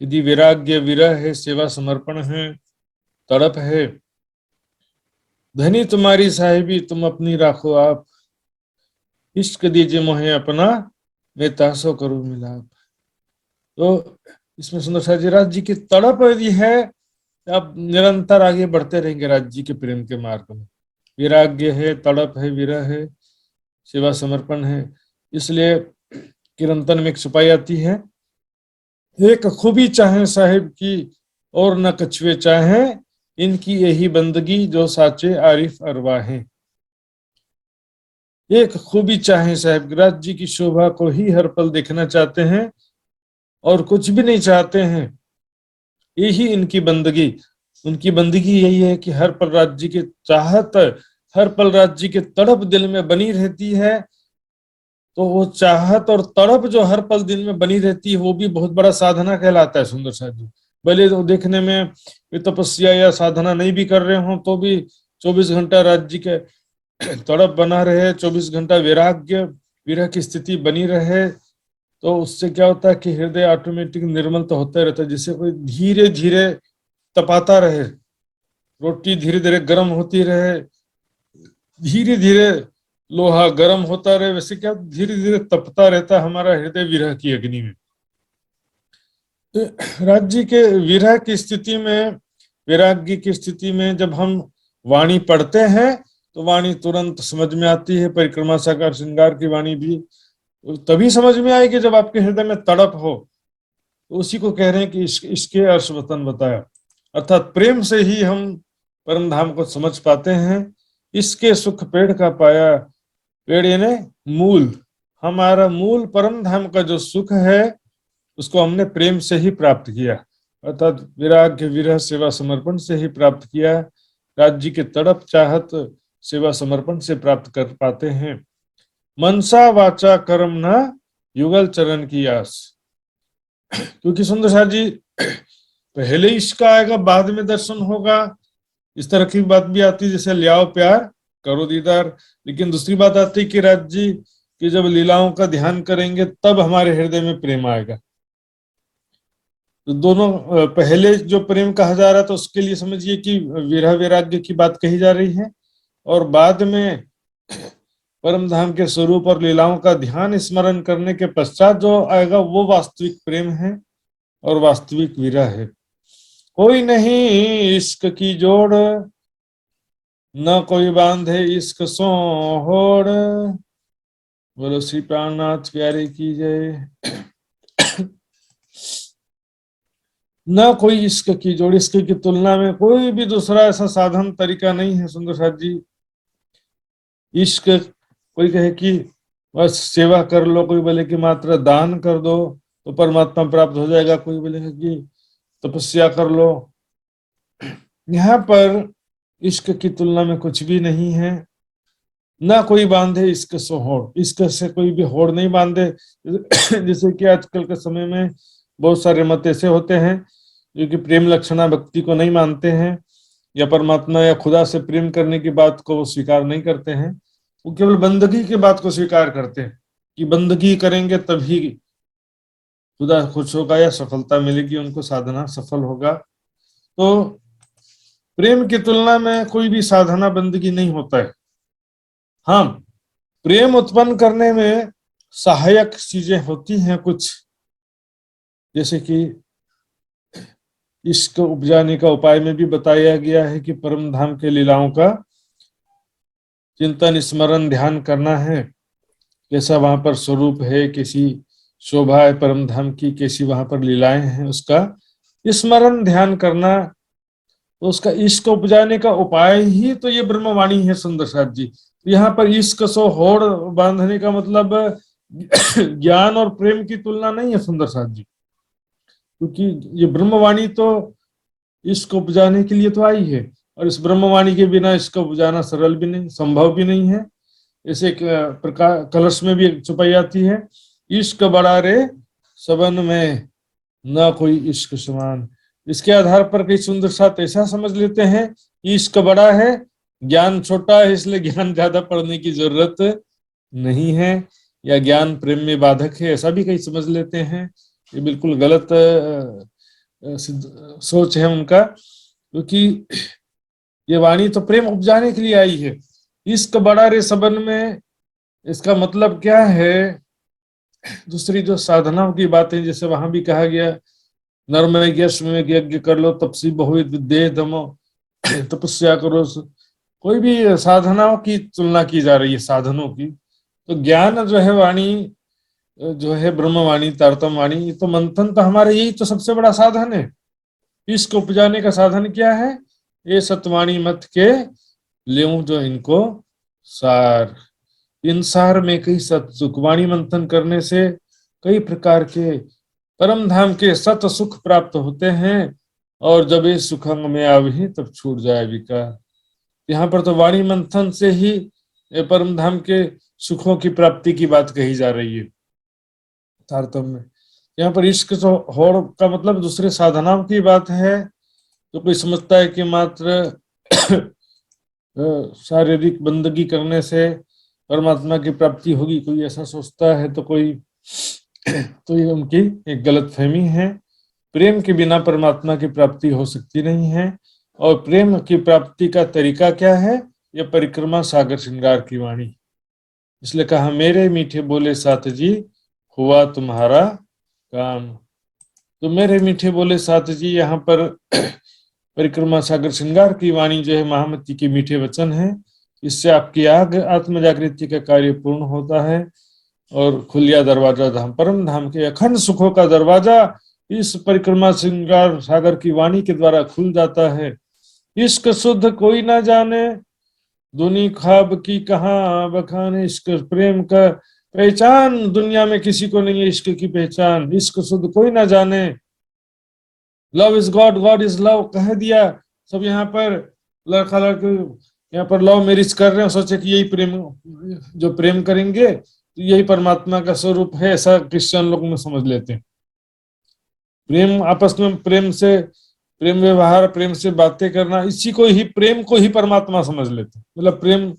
S6: यदि वैराग्य विरह है, सेवा समर्पण है, तड़प है, धनी तुम्हारी साहिबी तुम अपनी राखो आप, इश्क दीजिए मोहे अपना मैं तासो करूं मिलाप। तो इसमें सुंदर साथ जी राज्य की तड़प यदि है, आप निरंतर आगे बढ़ते रहेंगे राज्य के प्रेम के मार्ग में। वैराग्य है, तड़प है, विरह है, सेवा समर्पण है। इसलिए किरंतन में एक छुपाई आती है, एक खूबी चाहे साहिब की और न कछुए चाहे, इनकी यही बंदगी जो साचे आरिफ अरवा है। एक खूबी चाहे साहिब, राज्य की शोभा को ही हर पल देखना चाहते हैं और कुछ भी नहीं चाहते हैं, यही इनकी बंदगी। उनकी बंदगी यही है कि हर पल राज्य की चाहत, हर पल राज्य की तड़प दिल में बनी रहती है। तो वो चाहत और तड़प जो हर पल दिल में बनी रहती है वो भी बहुत बड़ा साधना कहलाता है। सुंदर साथ जी, भले तो देखने में तपस्या या साधना नहीं भी कर रहे हो तो भी 24 घंटा राज्य के तड़प बना रहे, 24 घंटा वैराग्य विरह की स्थिति बनी रहे, तो उससे क्या होता है कि हृदय ऑटोमेटिक निर्मल तो होता रहता है। जैसे कोई धीरे धीरे तपाता रहे, रोटी धीरे धीरे गर्म होती रहे, धीरे धीरे लोहा गर्म होता रहे, वैसे क्या धीरे धीरे तपता रहता हमारा हृदय विरह की अग्नि में। तो राज्य के विरह की स्थिति में, वैराग्य की स्थिति में जब हम वाणी पढ़ते हैं तो वाणी तुरंत समझ में आती है। परिक्रमा सागर श्रृंगार की वाणी भी तभी समझ में आएगी जब आपके हृदय में तड़प हो। तो उसी को कह रहे हैं कि इसके अर्श वतन बताया, अर्थात प्रेम से ही हम परम धाम को समझ पाते हैं। इसके सुख पेड़ का पाया, पेड़ यानी मूल, हमारा मूल परम धाम का जो सुख है उसको हमने प्रेम से ही प्राप्त किया, अर्थात विराग्य विरह सेवा समर्पण से ही प्राप्त किया। राज्य की तड़प चाहत सेवा समर्पण से प्राप्त कर पाते हैं। मनसा वाचा कर्म न युगल चरण की आस, क्योंकि सुंदर साथ जी पहले इसका आएगा बाद में दर्शन होगा, इस तरह की बात भी आती है, जैसे लियाओ प्यार करो दीदार। लेकिन दूसरी बात आती है कि राज्य की जब लीलाओं का ध्यान करेंगे तब हमारे हृदय में प्रेम आएगा। तो दोनों पहले जो प्रेम कहा जा रहा था उसके लिए समझिए कि विरह वैराग्य की बात कही जा रही है, और बाद में परम धाम के स्वरूप और लीलाओं का ध्यान स्मरण करने के पश्चात जो आएगा वो वास्तविक प्रेम है और वास्तविक विरह है। कोई नहीं इश्क की जोड़, न कोई बांधे इश्क सो होड़। बोलो श्री प्राणनाथ प्यारे की जय। न कोई इश्क की जोड़, इश्क की तुलना में कोई भी दूसरा ऐसा साधन तरीका नहीं है सुंदर साथ जी। इश्क, कोई कहे कि बस सेवा कर लो, कोई बोले कि मात्र दान कर दो तो परमात्मा प्राप्त हो जाएगा, कोई बोलेगा कि तपस्या कर लो। यहाँ पर इश्क की तुलना में कुछ भी नहीं है। ना कोई बांधे इश्क से होड़, इश्क से कोई भी होड़ नहीं बांधे। जैसे कि आजकल के समय में बहुत सारे मत ऐसे होते हैं जो कि प्रेम लक्षणा भक्ति को नहीं मानते हैं, या परमात्मा या खुदा से प्रेम करने की बात को वो स्वीकार नहीं करते हैं। वो केवल बंदगी की बात को स्वीकार करते हैं कि बंदगी करेंगे तभी खुदा खुश होगा या सफलता मिलेगी, उनको साधना सफल होगा। तो प्रेम की तुलना में कोई भी साधना बंदगी नहीं होता है। हाँ, प्रेम उत्पन्न करने में सहायक चीजें होती हैं कुछ, जैसे कि इश्क उपजाने का उपाय में भी बताया गया है कि परम धाम के लीलाओं का चिंतन स्मरण ध्यान करना है, कैसा वहां पर स्वरूप है, कैसी शोभा है परम धाम की, कैसी वहां पर लीलाएं हैं, उसका स्मरण ध्यान करना। तो उसका इश्क उपजाने का उपाय ही तो ये ब्रह्मवाणी है सुंदर साथ जी। यहाँ पर इश्क सो होड़ बांधने का मतलब ज्ञान और प्रेम की तुलना नहीं है सुंदर साथ जी, क्योंकि ये ब्रह्मवाणी तो इश्क उपजाने के लिए तो आई है, और इस ब्रह्मवाणी के बिना इसको उपजाना सरल भी नहीं, संभव भी नहीं है। ऐसे प्रकार कलश में भी छुपाई आती है, इश्क बड़ा रे सबन में ना कोई इश्क समान। इसके आधार पर कई सुंदर साथ ऐसा समझ लेते हैं इश्क बड़ा है, ज्ञान छोटा है, इसलिए ज्ञान ज्यादा पढ़ने की जरूरत नहीं है, या ज्ञान प्रेम में बाधक है, ऐसा भी कई समझ लेते हैं। ये बिल्कुल गलत सोच है उनका, क्योंकि ये वाणी तो प्रेम उपजाने के लिए आई है। इश्क बड़ा रे सबन में, इसका मतलब क्या है? दूसरी जो साधनाओं की बातें, जैसे वहां भी कहा गया नर्म यज्ञ कर लो तपसी बहुविध विद्ये धमो, तपस्या करो। कोई भी साधनाओं की तुलना की जा रही है साधनों की, तो ज्ञान जो है वाणी जो है ब्रह्मवाणी तारतम वाणी, ये तो मंथन तो हमारे यही तो सबसे बड़ा साधन है। इसको उपजाने का साधन क्या है? ये सतवाणी मत के लेऊं जो इनको सार। इन सार में कई सत सुख, वाणी मंथन करने से कई प्रकार के परम धाम के सत सुख प्राप्त होते हैं, और जब ये सुखंग में आवही तब छूट जाए विकार। यहाँ पर तो वाणी मंथन से ही परम धाम के सुखों की प्राप्ति की बात कही जा रही है तारतम्य में। यहाँ पर इश्क तो होड़ का मतलब दूसरे साधनाओं की बात है। तो कोई समझता है कि मात्र शारीरिक बंदगी करने से परमात्मा की प्राप्ति होगी, कोई ऐसा सोचता है तो कोई तो ये उनकी एक गलत फहमी है। प्रेम के बिना परमात्मा की प्राप्ति हो सकती नहीं है। और प्रेम की प्राप्ति का तरीका क्या है? यह परिक्रमा सागर श्रृंगार की वाणी, इसलिए कहा मेरे मीठे बोले साथ जी हुआ तुम्हारा काम। तो मेरे मीठे बोले साथ जी, यहाँ पर परिक्रमा सागर श्रृंगार की वाणी जो है महामती के मीठे वचन है। इससे आपकी आत्म जागृति का कार्य पूर्ण होता है और खुलिया दरवाजा धाम परम धाम के अखंड सुखों का दरवाजा इस परिक्रमा श्रृंगार सागर की वाणी के द्वारा खुल जाता है। इश्क शुद्ध कोई ना जाने, दुनी ख्वाब की कहाँ बखाने। इश्क प्रेम का पहचान दुनिया में किसी को नहीं है, इश्क की पहचान। इश्क शुद्ध कोई ना जाने, love is God, God is love कह दिया। सब यहाँ पर लड़का लड़के यहाँ पर लव मैरिज कर रहे हैं, सोचे कि यही प्रेम, जो प्रेम करेंगे तो यही परमात्मा का स्वरूप है, ऐसा क्रिश्चियन लोग में समझ लेते हैं। प्रेम आपस में प्रेम से प्रेम व्यवहार, प्रेम से बातें करना, इसी को ही प्रेम को ही परमात्मा समझ लेते हैं। मतलब प्रेम,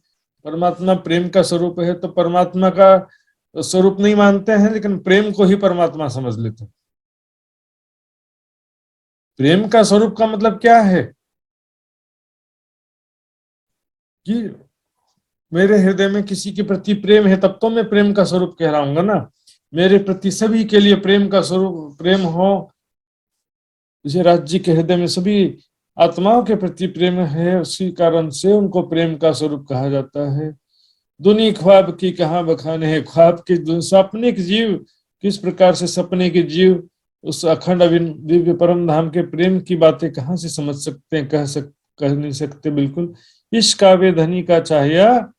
S6: परमात्मा प्रेम का स्वरूप है तो परमात्मा का स्वरूप नहीं मानते हैं, लेकिन प्रेम को ही परमात्मा समझ लेते हैं। प्रेम का स्वरूप का मतलब क्या है कि मेरे हृदय में किसी के प्रति प्रेम है तब तो मैं प्रेम का स्वरूप कहलाऊंगा ना। मेरे प्रति सभी के लिए प्रेम का स्वरूप प्रेम हो, जैसे राज जी के हृदय में सभी आत्माओं के प्रति प्रेम है, उसी कारण से उनको प्रेम का स्वरूप कहा जाता है। दुनी ख्वाब की कहाँ बखाने है, ख्वाब के सपने के जीव किस प्रकार से सपने के जीव उस अखंड दिव्य परम धाम के प्रेम की बातें कहाँ से समझ सकते हैं, कह नहीं सकते बिल्कुल। इश्क आवे धनी का चाहिया,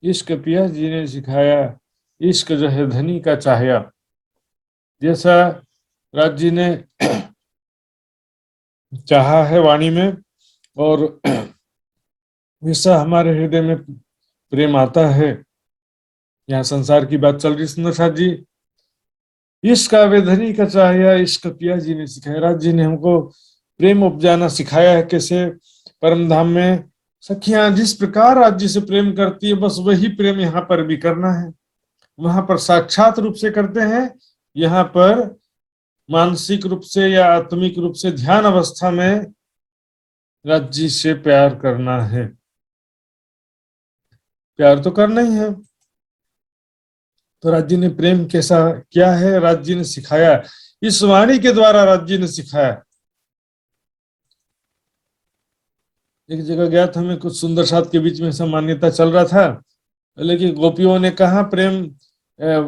S6: इश्क पिया जी ने सिखाया। इश्क जो है धनी का चाहिया, जैसा राज जी ने चाहा है वाणी में, और वैसा हमारे हृदय में प्रेम आता है। यहाँ संसार की बात चल रही सुंदर साथ जी। इश्क आवे धनी का चाहिया, इश्क पिया जी ने सिखाया। राज जी ने हमको प्रेम उपजाना सिखाया है, कैसे परम धाम में सखियां जिस प्रकार राज जी से प्रेम करती है, बस वही प्रेम यहाँ पर भी करना है। वहां पर साक्षात रूप से करते हैं, यहाँ पर मानसिक रूप से या आत्मिक रूप से ध्यान अवस्था में राज जी से प्यार करना है। प्यार तो करना ही है। तो राज जी ने प्रेम कैसा क्या है, राज जी ने सिखाया, इस वाणी के द्वारा राज जी ने सिखाया। एक जगह गया था मैं, कुछ सुंदर साथ के बीच में ऐसा मान्यता चल रहा था, लेकिन गोपियों ने कहा प्रेम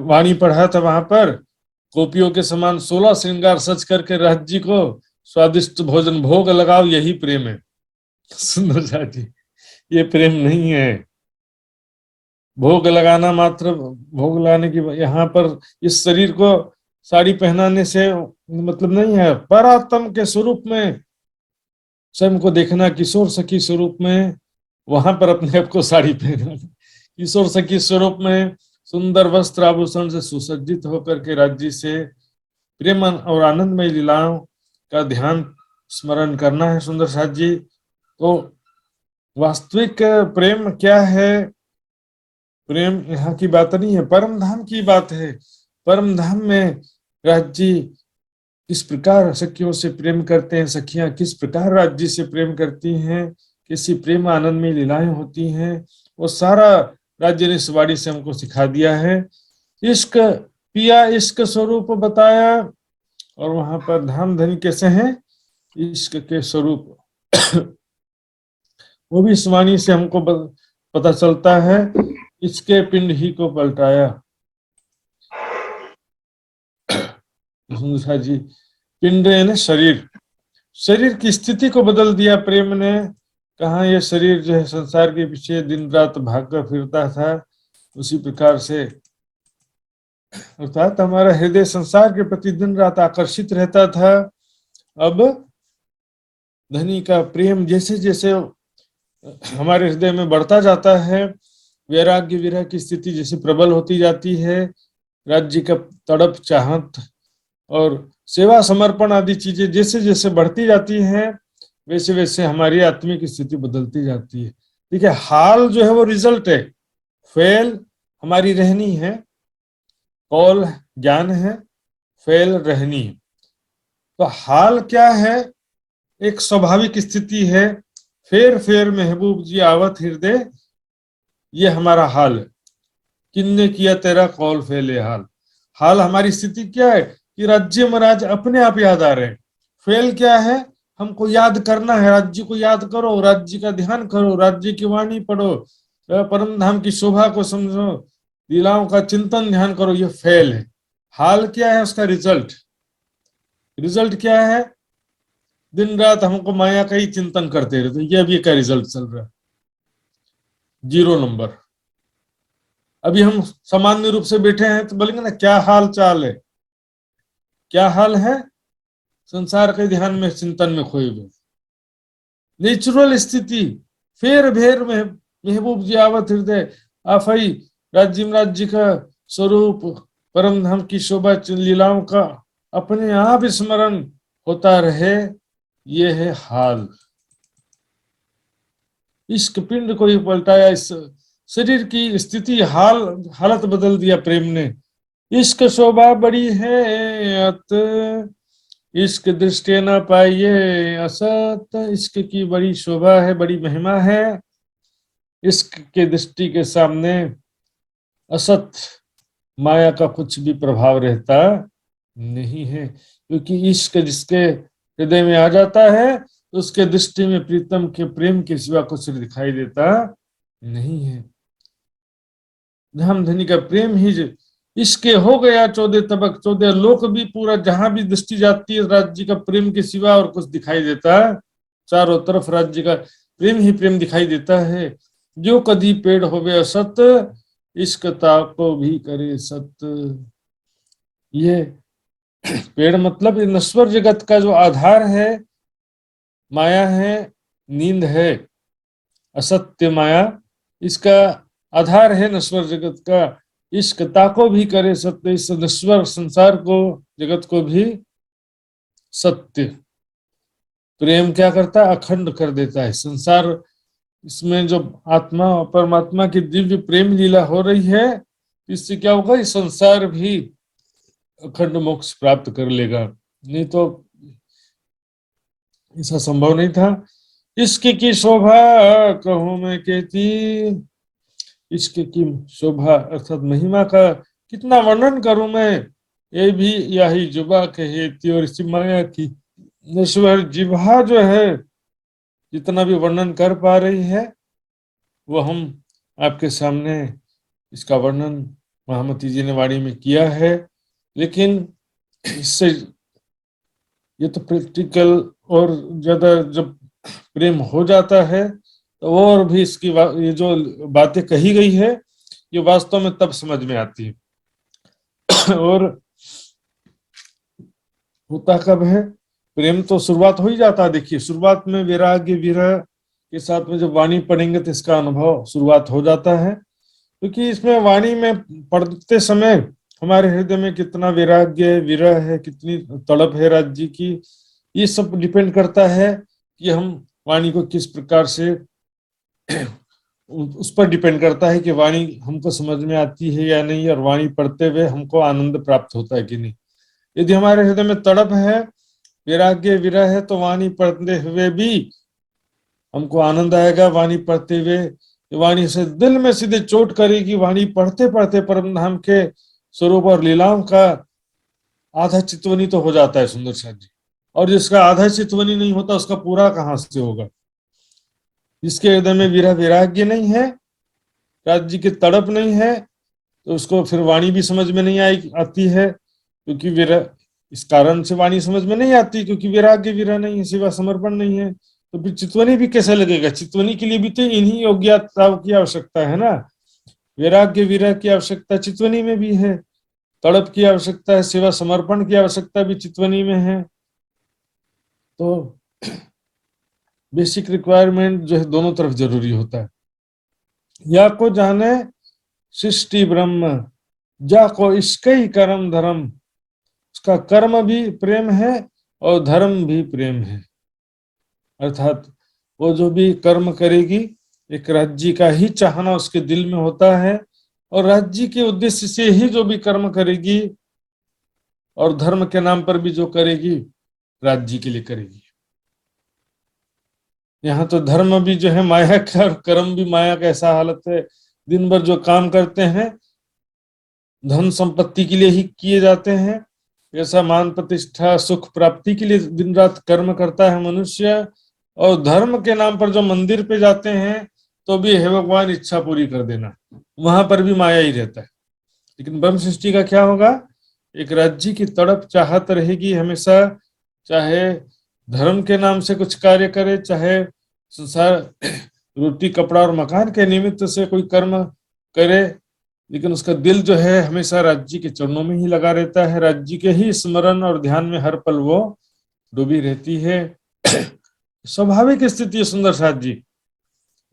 S6: वाणी पढ़ा था। वहां पर गोपियों के समान 16 श्रृंगार सच करके राज जी को स्वादिष्ट भोजन भोग लगाओ, यही प्रेम है। सुंदर साथ जी, ये प्रेम नहीं है। भोग लगाना मात्र, भोग लगाने की यहाँ पर इस शरीर को साड़ी पहनाने से मतलब नहीं है। परात्म के स्वरूप में स्वयं को देखना, किशोर सखी स्वरूप में, वहां पर अपने आप को साड़ी पहनाना, किशोर सखी स्वरूप में सुंदर वस्त्र आभूषण से सुसज्जित होकर के राज्य से प्रेम और आनंदमय लीलाओं का ध्यान स्मरण करना है। सुंदर साथ जी, तो वास्तविक प्रेम क्या है? प्रेम यहाँ की बात नहीं है, परम धाम की बात है। परम धाम में राज जी किस प्रकार सखियों से प्रेम करते हैं, सखियां किस प्रकार राज जी से प्रेम करती हैं, किसी प्रेम आनंद में लीलाएं होती हैं, वो सारा राज्य ने इस वाणी से हमको सिखा दिया है। इश्क पिया, इश्क स्वरूप बताया, और वहां पर धाम धनी कैसे हैं, इश्क के स्वरूप वो भी इस वाणी से हमको पता चलता है। इसके पिंड ही को पलटाया। जी, पिंड यानी शरीर, शरीर की स्थिति को बदल दिया प्रेम ने। कहा यह शरीर जो है संसार के पीछे दिन रात भागकर फिरता था, उसी प्रकार से अर्थात हमारा हृदय संसार के प्रति दिन रात आकर्षित रहता था। अब धनी का प्रेम जैसे जैसे हमारे हृदय में बढ़ता जाता है, वैराग्य विरह की स्थिति जैसे प्रबल होती जाती है, राज्य का तड़प चाहत और सेवा समर्पण आदि चीजें जैसे जैसे बढ़ती जाती हैं, वैसे वैसे हमारी आत्मिक स्थिति बदलती जाती है। ठीक है, हाल जो है वो रिजल्ट है, फेल हमारी रहनी है, कौल ज्ञान है, फेल रहनी है। तो हाल क्या है? एक स्वाभाविक स्थिति है, फेर फेर महबूब जी आवत हृदय, ये हमारा हाल है। किन्ने किया तेरा कौल फेले हाल। हाल हमारी स्थिति क्या है कि राज्य महाराज अपने आप याद आ रहे हैं। फेल क्या है, हमको याद करना है, राज्य को याद करो, राज्य का ध्यान करो, राज्य की वाणी पढ़ो, परम धाम की शोभा को समझो, लीलाओं का चिंतन ध्यान करो, ये फेल है। हाल क्या है, उसका रिजल्ट। रिजल्ट क्या है, दिन रात हमको माया का ही चिंतन करते रहते, ये अभी का रिजल्ट चल रहा है, 0 नंबर। अभी हम सामान्य रूप से बैठे हैं तो बोलेंगे ना क्या हाल चाल है, क्या हाल है, संसार के ध्यान में चिंतन में खोए हुए। नेचुरल स्थिति, फेर भेर में महबूब जी आवत हृदय आफई, राज्य का स्वरूप, परम धाम की शोभा लीलाओं का अपने आप स्मरण होता रहे, ये है हाल। इश्क पिंड को ही पलटाया, इस शरीर की स्थिति हालत बदल दिया प्रेम ने। इश्क शोभा बड़ी है अत, इश्क दृष्टि न पाइये असत। इश्क की बड़ी शोभा है, बड़ी महिमा है, इश्क के दृष्टि के सामने असत माया का कुछ भी प्रभाव रहता नहीं है। क्योंकि इश्क जिसके हृदय में आ जाता है तो उसके दृष्टि में प्रीतम के प्रेम के सिवा कुछ दिखाई देता नहीं है। धाम धनी का प्रेम ही इसके हो गया 14 तबक, 14 लोक भी पूरा, जहां भी दृष्टि जाती है राज्य का प्रेम के सिवा और कुछ दिखाई देता है। चारों तरफ राज्य का प्रेम ही प्रेम दिखाई देता है। जो कदी पेड़ होवे असत, इश्क ताको भी करे सत। ये पेड़ मतलब ये नश्वर जगत का जो आधार है, माया है, नींद है, असत्य माया, इसका आधार है नश्वर जगत का। इश्क ताको भी करे सत्य, इस नश्वर संसार को, जगत को भी सत्य। प्रेम क्या करता है, अखंड कर देता है संसार। इसमें जो आत्मा और परमात्मा की दिव्य प्रेम लीला हो रही है, इससे क्या होगा, इस संसार भी अखंड मोक्ष प्राप्त कर लेगा। नहीं तो ऐसा संभव नहीं था। इश्क की शोभा कहूं मैं कहती, इश्क की शोभा अर्थात महिमा का कितना वर्णन करूं मैं, ये भी यही जुबा कहती। और इसी माया की नश्वर जिह्वा जो है जितना भी वर्णन कर पा रही है, वो हम आपके सामने इसका वर्णन महामती जी ने वाणी में किया है। लेकिन इससे ये तो प्रैक्टिकल, और ज्यादा जब प्रेम हो जाता है तो और भी इसकी ये जो बातें कही गई है ये वास्तव में तब समझ में आती है। और होता कब है, प्रेम तो शुरुआत हो ही जाता है। देखिए शुरुआत में वैराग्य विरह के साथ में जब वाणी पढ़ेंगे तो इसका अनुभव शुरुआत हो जाता है। क्योंकि इसमें वाणी में पढ़ते समय हमारे हृदय में कितना वैराग्य विरह है, कितनी तड़प है राज्य की, ये सब डिपेंड करता है कि हम वाणी को किस प्रकार से, उस पर डिपेंड करता है कि वाणी हमको समझ में आती है या नहीं, और वाणी पढ़ते हुए हमको आनंद प्राप्त होता है कि नहीं। यदि हमारे हृदय में तड़प है, वैराग्य विरह है, तो वाणी पढ़ते हुए भी हमको आनंद आएगा। वाणी पढ़ते हुए वाणी से दिल में सीधे चोट करेगी। वाणी पढ़ते पढ़ते परम धाम के स्वरूप और लीलाओं का आधा चितवनी तो हो जाता है सुंदर साथ जी, और जिसका आधा चितवनी नहीं होता उसका पूरा कहां से होगा। जिसके हृदय में विरह वैराग्य नहीं है, राज्य की तड़प नहीं है, तो उसको फिर वाणी भी समझ में नहीं आती है। क्योंकि विरह, इस कारण से वाणी समझ में नहीं आती क्योंकि वैराग्य विरह नहीं है, सेवा समर्पण नहीं है। तो फिर चितवनी भी कैसे लगेगा? चितवनी के लिए भी तो इन्हीं योग्यताओं की आवश्यकता है ना। वैराग्य विरह की आवश्यकता चितवनी में भी है, तड़प की आवश्यकता है, सेवा समर्पण की आवश्यकता भी चितवनी में है। तो बेसिक रिक्वायरमेंट जो है दोनों तरफ जरूरी होता है। या को जाने सृष्टि ब्रह्म, जा को इसके कर्म धर्म, उसका कर्म भी प्रेम है और धर्म भी प्रेम है। अर्थात वो जो भी कर्म करेगी, एक राज्य का ही चाहना उसके दिल में होता है, और राज्य के उद्देश्य से ही जो भी कर्म करेगी, और धर्म के नाम पर भी जो करेगी राज्य के लिए करेगी। यहाँ तो धर्म भी जो है माया का, और कर्म भी माया का। ऐसा हालत है, दिन भर जो काम करते हैं धन संपत्ति के लिए ही किए जाते हैं, ऐसा मान प्रतिष्ठा सुख प्राप्ति के लिए दिन रात कर्म करता है मनुष्य। और धर्म के नाम पर जो मंदिर पे जाते हैं तो भी हे भगवान इच्छा पूरी कर देना, वहां पर भी माया ही रहता है। लेकिन ब्रह्म सृष्टि का क्या होगा? एक राज्य की तड़प चाहत रहेगी हमेशा, चाहे धर्म के नाम से कुछ कार्य करे, चाहे संसार रोटी कपड़ा और मकान के निमित्त से कोई कर्म करे, लेकिन उसका दिल जो है हमेशा राज्य के चरणों में ही लगा रहता है, राज्य के ही स्मरण और ध्यान में हर पल वो डूबी रहती है। स्वाभाविक स्थिति है सुंदर साथ जी।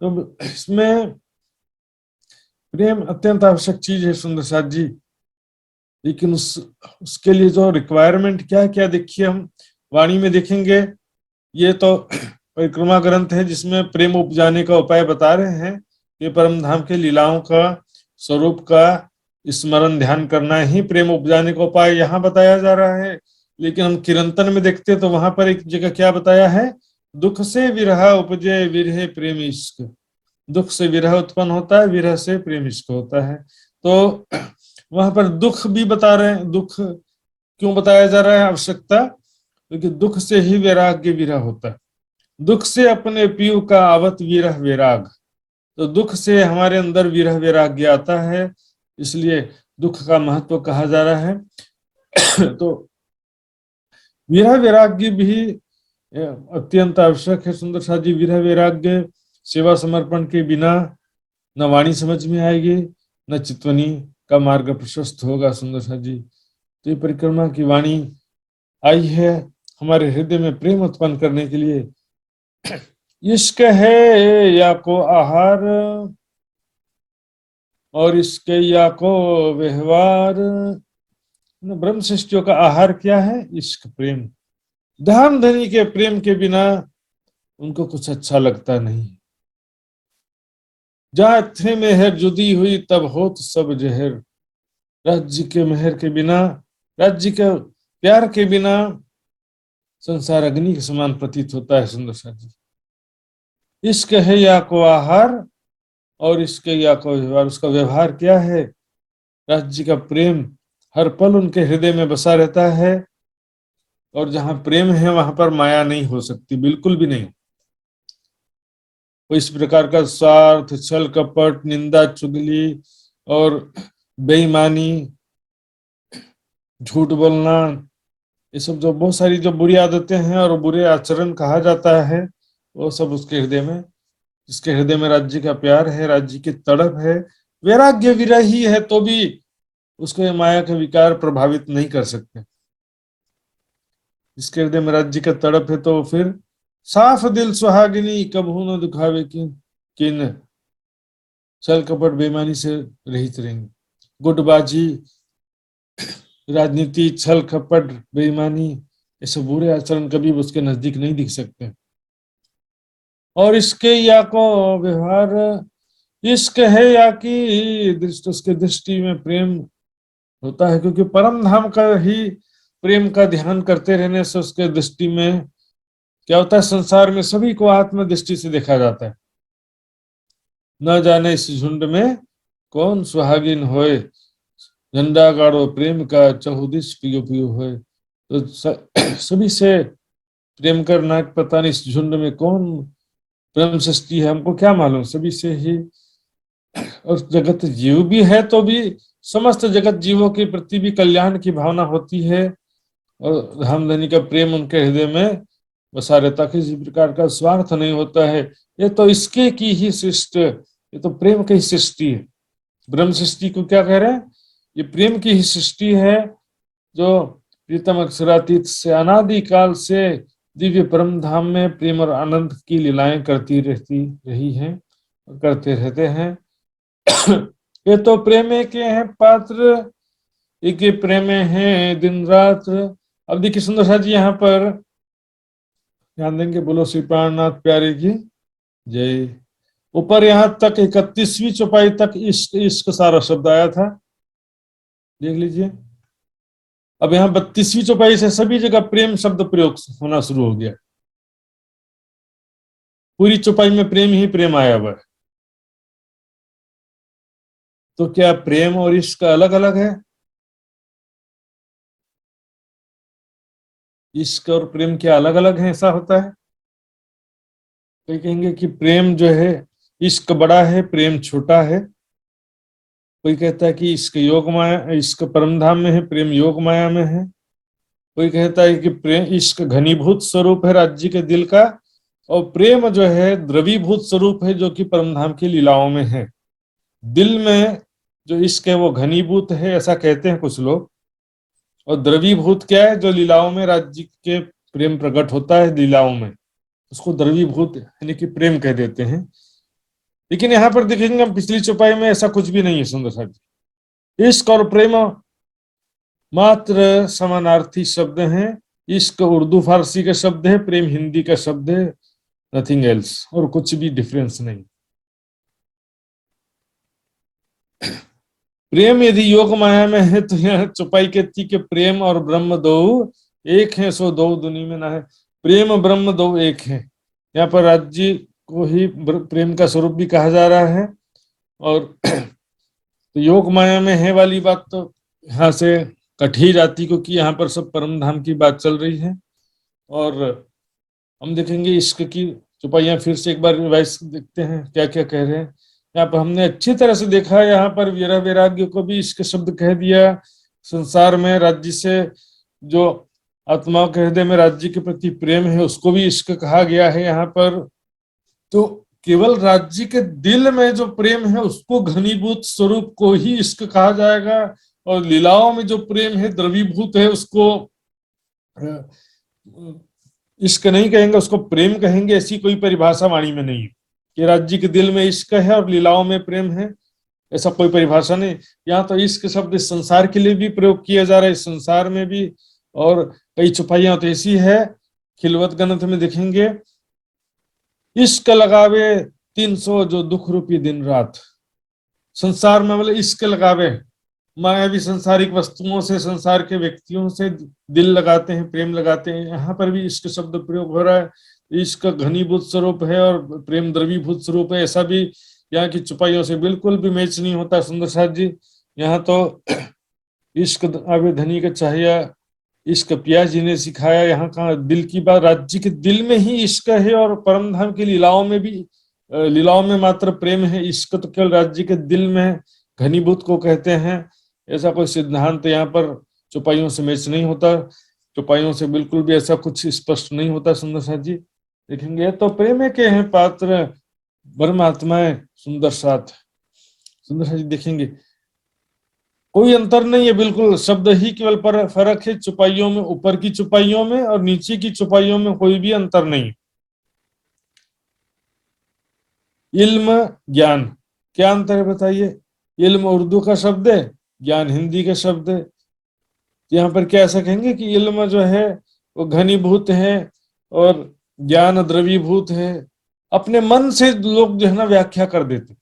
S6: तो इसमें प्रेम अत्यंत आवश्यक चीज है सुंदर साथ जी, लेकिन उसके लिए जो रिक्वायरमेंट क्या क्या देखिए, हम वाणी में देखेंगे। ये तो परिक्रमा ग्रंथ है जिसमें प्रेम उपजाने का उपाय बता रहे हैं। ये परम धाम के लीलाओं का स्वरूप का स्मरण ध्यान करना ही प्रेम उपजाने का उपाय यहाँ बताया जा रहा है। लेकिन हम कीर्तन में देखते तो वहां पर एक जगह क्या बताया है? दुख से विरह उपजे विरह प्रेम इश्क। दुख से विरह उत्पन्न होता है, विरह से प्रेम इश्क होता है। तो वहां पर दुख भी बता रहे हैं। दुख क्यों बताया जा रहा है? आवश्यकता, क्योंकि दुख से ही वैराग्य विरह होता है। दुख से अपने पीयू का आवत विरह वैराग। तो दुख से हमारे अंदर विरह वैराग्य आता है, इसलिए दुख का महत्व कहा जा रहा है। तो विरह वैराग्य भी अत्यंत आवश्यक है सुंदर साथ जी। विरह वैराग्य सेवा समर्पण के बिना न वाणी समझ में आएगी, न चितवनी का मार्ग प्रशस्त होगा सुंदर साथ जी। तो ये परिक्रमा की वाणी आई है हमारे हृदय में प्रेम उत्पन्न करने के लिए। इश्क है या को आहार और इसके या को व्यवहार। ब्रह्म सृष्टियों का आहार क्या है? इश्क, प्रेम। धाम धनी के प्रेम के बिना उनको कुछ अच्छा लगता नहीं। जहां थे मेहर जुदी हुई तब होत सब जहर। राज्य के मेहर के बिना, राज्य के प्यार के बिना संसार अग्नि के समान प्रतीत होता है सुंदर सा जी। इश्क है या को आहार और इसके या को व्यवहार। उसका व्यवहार क्या है? राज्य का प्रेम हर पल उनके हृदय में बसा रहता है, और जहां प्रेम है वहां पर माया नहीं हो सकती, बिल्कुल भी नहीं। इस प्रकार का स्वार्थ, छल कपट, निंदा चुगली और बेईमानी, झूठ बोलना, ये सब जो बहुत सारी जो बुरी आदतें हैं और बुरे आचरण कहा जाता है, वो सब उसके हृदय में, जिसके हृदय में राज्य का प्यार है, राज्य की तड़प है, वैराग्य विरही है, तो भी उसको ये माया के विकार प्रभावित नहीं कर सकते। जिसके हृदय में राज्य का तड़प है तो फिर साफ दिल सुहागिनी कबहू न दुखावे किन छल कपट बेईमानी से रहित रहेंगे। गुटबाजी, राजनीति, छल कपट, बेईमानी, ऐसे बुरे आचरण कभी उसके नजदीक नहीं दिख सकते। और इसके या को व्यवहार, इश्क है या की दृष्टि, उसके दृष्टि में प्रेम होता है, क्योंकि परम धाम का ही प्रेम का ध्यान करते रहने से उसके दृष्टि में क्या होता है? संसार में सभी को आत्म दृष्टि से देखा जाता है। न जाने इस झुंड में कौन सुहागिन होए, झंडा गाड़ो प्रेम का चहुदिश पियो पियो होए। तो सभी से प्रेम करना, पता नहीं इस झुंड में कौन प्रेम सृष्टि है, हमको क्या मालूम, सभी से ही। और जगत जीव भी है तो भी समस्त जगत जीवों के प्रति भी कल्याण की भावना होती है, और धामधनी का प्रेम उनके हृदय में बसा रहता, किसी प्रकार का स्वार्थ नहीं होता है। ये तो इसके की ही सृष्टि, ये तो प्रेम की सृष्टि है। ब्रह्म सृष्टि को क्या कह रहे हैं? ये प्रेम की ही सृष्टि है, जो प्रीतम अक्षरातीत से अनादि काल से दिव्य परम धाम में प्रेम और आनंद की लीलाएं करती रही हैं और करते रहते हैं। ये तो प्रेम के हैं पात्र, एक प्रेम है दिन रात। अब देखिए सुंदर सा जी, यहाँ पर ध्यान देंगे, बोलो श्री प्राणनाथ प्यारे की जय। ऊपर यहाँ तक 31वीं चौपाई तक इश्क इश्क सारा शब्द आया था, देख लीजिए। अब यहाँ 32वीं चौपाई से सभी जगह प्रेम शब्द प्रयोग होना शुरू हो गया। पूरी चौपाई में प्रेम ही प्रेम आया हुआ है। तो क्या प्रेम और इश्क अलग अलग है? इश्क और प्रेम क्या अलग अलग है? ऐसा होता है? कोई कहेंगे कि प्रेम जो है, इश्क बड़ा है, प्रेम छोटा है। कोई कहता है कि इश्क योग माया, इश्क परमधाम में है, प्रेम योग माया में है। कोई कहता है कि प्रेम इश्क घनीभूत स्वरूप है राज्य के दिल का, और प्रेम जो है द्रवीभूत स्वरूप है जो कि परमधाम की लीलाओं में है। दिल में जो इश्क है वो घनीभूत है, ऐसा कहते हैं कुछ लोग, और द्रवीभूत क्या है? जो लीलाओं में राज्य के प्रेम प्रकट होता है लीलाओं में, उसको द्रवीभूत यानी कि प्रेम कह देते हैं। लेकिन यहाँ पर देखेंगे हम पिछली चौपाई में ऐसा कुछ भी नहीं है सुंदर साहब जी। इश्क और प्रेम मात्र समानार्थी शब्द हैं। इश्क उर्दू फारसी का शब्द है, प्रेम हिंदी का शब्द है, नथिंग एल्स, और कुछ भी डिफरेंस नहीं। प्रेम यदि योग माया में है तो यह चौपाई कहती कि प्रेम और ब्रह्म दो एक है, सो दो दुनी में ना है। प्रेम ब्रह्म दो एक है। यहाँ पर राज्य को ही प्रेम का स्वरूप भी कहा जा रहा है। और तो योग माया में है वाली बात तो यहाँ से कट ही जाती, क्योंकि यहाँ पर सब परम धाम की बात चल रही है। और हम देखेंगे इश्क की चौपाइयां फिर से एक बार रिवाइज देखते हैं क्या क्या कह रहे हैं। यहाँ पर हमने अच्छी तरह से देखा, यहाँ पर वीरा वैराग्य को भी इश्क शब्द कह दिया। संसार में राज्य से जो आत्माओं के हृदय में राज्य के प्रति प्रेम है उसको भी इश्क कहा गया है यहाँ पर। तो केवल राज्य के दिल में जो प्रेम है उसको घनीभूत स्वरूप को ही इश्क कहा जाएगा, और लीलाओं में जो प्रेम है द्रवीभूत है उसको इश्क नहीं कहेंगे, उसको प्रेम कहेंगे। ऐसी कोई परिभाषा वाणी में नहीं है कि राज्य के दिल में इश्क है और लीलाओं में प्रेम है, ऐसा कोई परिभाषा नहीं। यहाँ तो इश्क शब्द इस संसार के लिए भी प्रयोग किया जा रहा है, इस संसार में भी। और कई चौपाइयां तो ऐसी है, खिलवत ग्रंथ में देखेंगे, इश्क लगावे 300 जो दुख रूपी दिन रात। संसार में मतलब इश्क लगावे, मायावी संसारिक वस्तुओं से, संसार के व्यक्तियों से दिल लगाते हैं, प्रेम लगाते हैं। यहाँ पर भी इश्क शब्द प्रयोग हो रहा है। इश्क घनीभूत स्वरूप है और प्रेम द्रवीभूत स्वरूप है, ऐसा भी यहाँ की चौपाइयों से बिल्कुल भी मैच नहीं होता सुंदर साथ जी। यहाँ तो इश्क आवे धनी का चाहिए, इश्क पिया जी ने सिखाया। यहाँ का दिल की बात, राज्य के दिल में ही इश्क है, और परमधाम की लीलाओं में भी, लीलाओं में मात्र प्रेम है। इश्क तो केवल राज्य के दिल में घनीभूत को कहते हैं, ऐसा कोई सिद्धांत यहाँ पर चौपाइयों से मैच नहीं होता। चौपाइयों से बिल्कुल भी ऐसा कुछ स्पष्ट नहीं होता सुंदर साथ जी। देखेंगे तो प्रेम के हैं पात्र परमात्माएं सुंदर साथ। सुंदर साथ जी देखेंगे कोई अंतर नहीं है, बिल्कुल शब्द ही केवल पर फर्क है। चौपाइयों में, ऊपर की चौपाइयों में और नीचे की चौपाइयों में कोई भी अंतर नहीं। इल्म ज्ञान, क्या अंतर है बताइए? इल्म उर्दू का शब्द है, ज्ञान हिंदी का शब्द है। यहाँ पर क्या ऐसा कहेंगे कि इल्म जो है वो घनीभूत है और ज्ञान द्रवीभूत है। अपने मन से लोग जो है ना व्याख्या कर देते,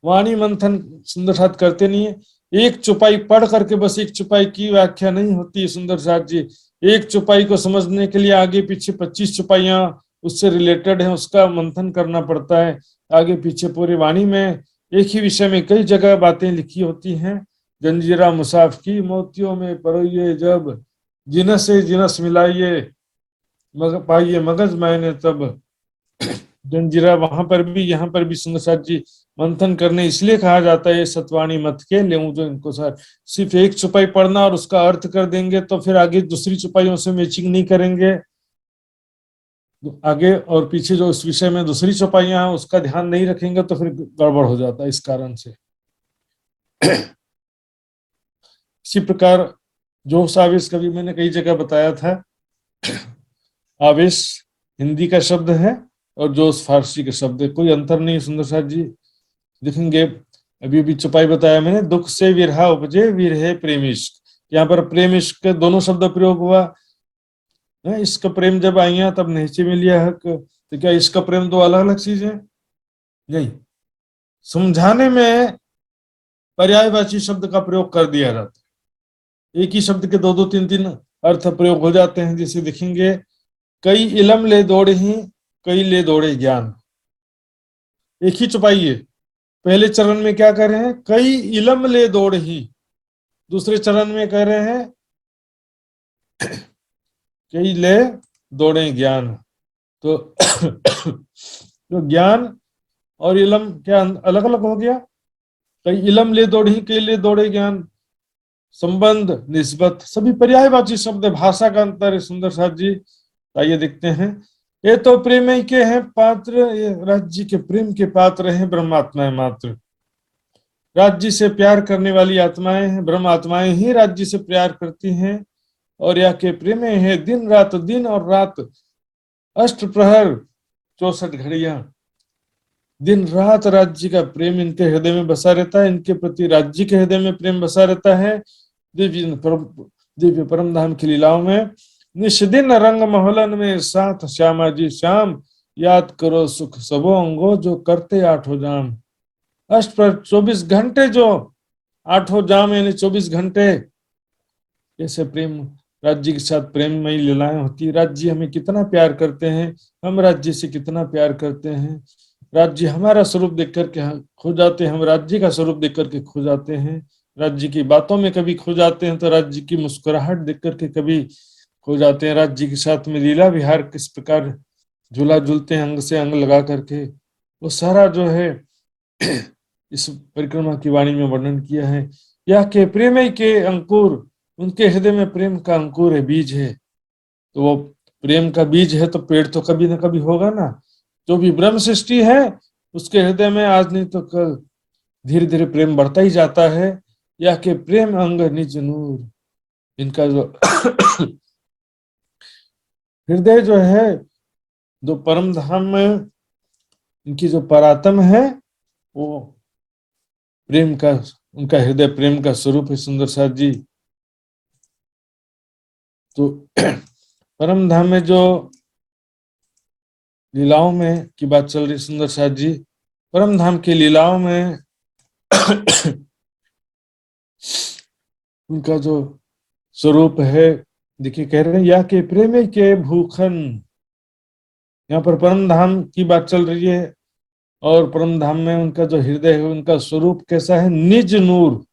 S6: वाणी मंथन सुंदर साथ करते नहीं है। एक चौपाई पढ़ करके बस एक चौपाई की व्याख्या नहीं होती सुंदर साथ जी। एक चौपाई को समझने के लिए आगे पीछे 25 चौपाइयां उससे रिलेटेड है, उसका मंथन करना पड़ता है। आगे पीछे पूरी वाणी में एक ही विषय में कई जगह बातें लिखी होती हैं। जंजीरा मुसाफ की मोतियों में परोइए जब, जिनस से जिनस मिलाइए पाइए मगज मैंने तब। जंजीरा वहां पर भी, यहाँ पर भी सुंदर साथ जी मंथन करने इसलिए कहा जाता है सतवाणी मत के ले जो इनको सर सिर्फ एक चौपाई पढ़ना और उसका अर्थ कर देंगे तो फिर आगे दूसरी चौपाइयों से मैचिंग नहीं करेंगे। आगे और पीछे जो इस विषय में दूसरी चौपाइयां हैं उसका ध्यान नहीं रखेंगे तो फिर गड़बड़ हो जाता है। इस कारण से इसी प्रकार जोश आवेश का भी मैंने कई जगह बताया था। आवेश हिंदी का शब्द है और जोश फारसी का शब्द है, कोई अंतर नहीं सुंदर साथ जी। देखेंगे अभी अभी चौपाई बताया मैंने, दुख से विरहा उपजे विरहे प्रेम इश्क। यहाँ पर प्रेम इश्क दोनों शब्द प्रयोग हुआ। इसका प्रेम जब आइया तब नीचे में लिया हक, तो क्या इसका प्रेम दो अलग अलग चीज है? नहीं, समझाने में पर्यायवाची शब्द का प्रयोग कर दिया जाता है। एक ही शब्द के दो दो तीन तीन अर्थ प्रयोग हो जाते हैं। जैसे देखेंगे कई इलम ले दौड़े ही, कई ले दौड़े ज्ञान। एक ही चौपाई है, पहले चरण में क्या कर रहे हैं, कई इलम ले दौड़ ही। दूसरे चरण में कह रहे हैं कई ले दौड़े ज्ञान। तो तो ज्ञान और इलम क्या अलग अलग हो गया? कई इलम ले दौड़ ही, कई ले दौड़े ज्ञान। संबंध, निस्बत सभी पर्यायवाची शब्द, भाषा का अंतर है। सुंदर साथ जी आइए देखते हैं। ये तो प्रेम ही के हैं पात्र, ये राज्य के प्रेम के पात्र हैं ब्रह्मात्माएं मात्र। राज्य से प्यार करने वाली आत्माएं हैं, ब्रह्म आत्माएं ही राज्य से प्यार करती हैं। और यह के प्रेम है दिन रात, दिन और रात, अष्ट प्रहर 64 घड़ियां, दिन रात राज्य का प्रेम इनके हृदय में बसा रहता है। इनके प्रति राज्य के हृदय में प्रेम बसा रहता है। दिव्य परम धाम की लीलाओं में निष्दिन रंग मोहलन में साथ श्यामा जी श्याम, याद करो सुख सबो अंगो जो करते आठों जाम। अष्ट पर 24 घंटे, जो आठों जाम यानी 24 घंटे ऐसे प्रेम राज्य के साथ प्रेममयी लीलाएं होती। राज्य हमें कितना प्यार करते हैं, हम राज्य से कितना प्यार करते हैं। राज्य हमारा स्वरूप देख करके खो जाते हैं, हम राज्य का स्वरूप देख करके खो जाते हैं। राज्य की बातों में कभी खो जाते हैं, तो राज्य की मुस्कुराहट देख करके कभी खो जाते हैं। राज्य के साथ में लीला विहार किस प्रकार झूला झूलते हैं अंग से अंग लगा करके, वो सारा जो है इस परिक्रमा की वाणी में वर्णन किया है। यह के प्रेम के अंकुर, उनके हृदय में प्रेम का अंकुर है, बीज है। तो वो प्रेम का बीज है तो पेड़ तो कभी ना कभी होगा ना। जो भी ब्रह्म सृष्टि है उसके हृदय में आज नहीं तो कल धीरे धीरे प्रेम बढ़ता ही जाता है। यह के प्रेम अंग निज नूर, इनका जो हृदय जो है, जो परम धाम में इनकी जो परात्म है, वो प्रेम का, उनका हृदय प्रेम का स्वरूप है। सुंदर साथ जी, तो परम धाम में जो लीलाओं में की बात चल रही, सुंदर साथ जी, परम धाम की लीलाओं में उनका जो स्वरूप है, देखिए कह रहे हैं या के प्रेम के भूखन। यहाँ पर परम धाम की बात चल रही है और परम धाम में उनका जो हृदय है, उनका स्वरूप कैसा है? निज नूर।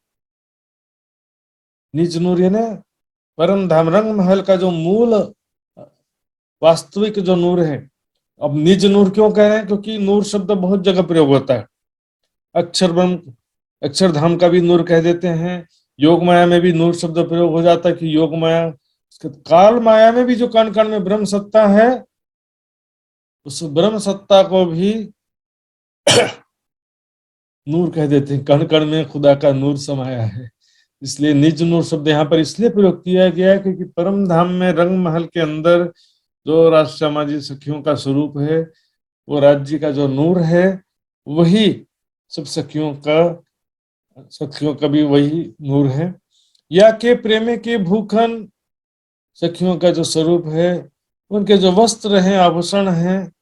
S6: निज नूर यानी परम धाम रंग महल का जो मूल वास्तविक जो नूर है। अब निज नूर क्यों कह रहे हैं? क्योंकि नूर शब्द बहुत जगह प्रयोग होता है। अक्षर ब्रह्म, अक्षरधाम का भी नूर कह देते हैं। योग माया में भी नूर शब्द प्रयोग हो जाता है कि योग माया। काल माया में भी जो कण कण में ब्रह्म सत्ता है, उस ब्रह्म सत्ता को भी नूर कह देते हैं। कण कण में खुदा का नूर समाया है, इसलिए निज नूर शब्द यहाँ पर इसलिए प्रयोग किया गया है क्योंकि परम धाम में रंग महल के अंदर जो राजश्यामा जी सखियों का स्वरूप है, वो राज्य का जो नूर है, वही सब सखियों का भी वही नूर है। या के प्रेमे के भूखन, सखियों का जो स्वरूप है, उनके जो वस्त्र हैं, आभूषण हैं,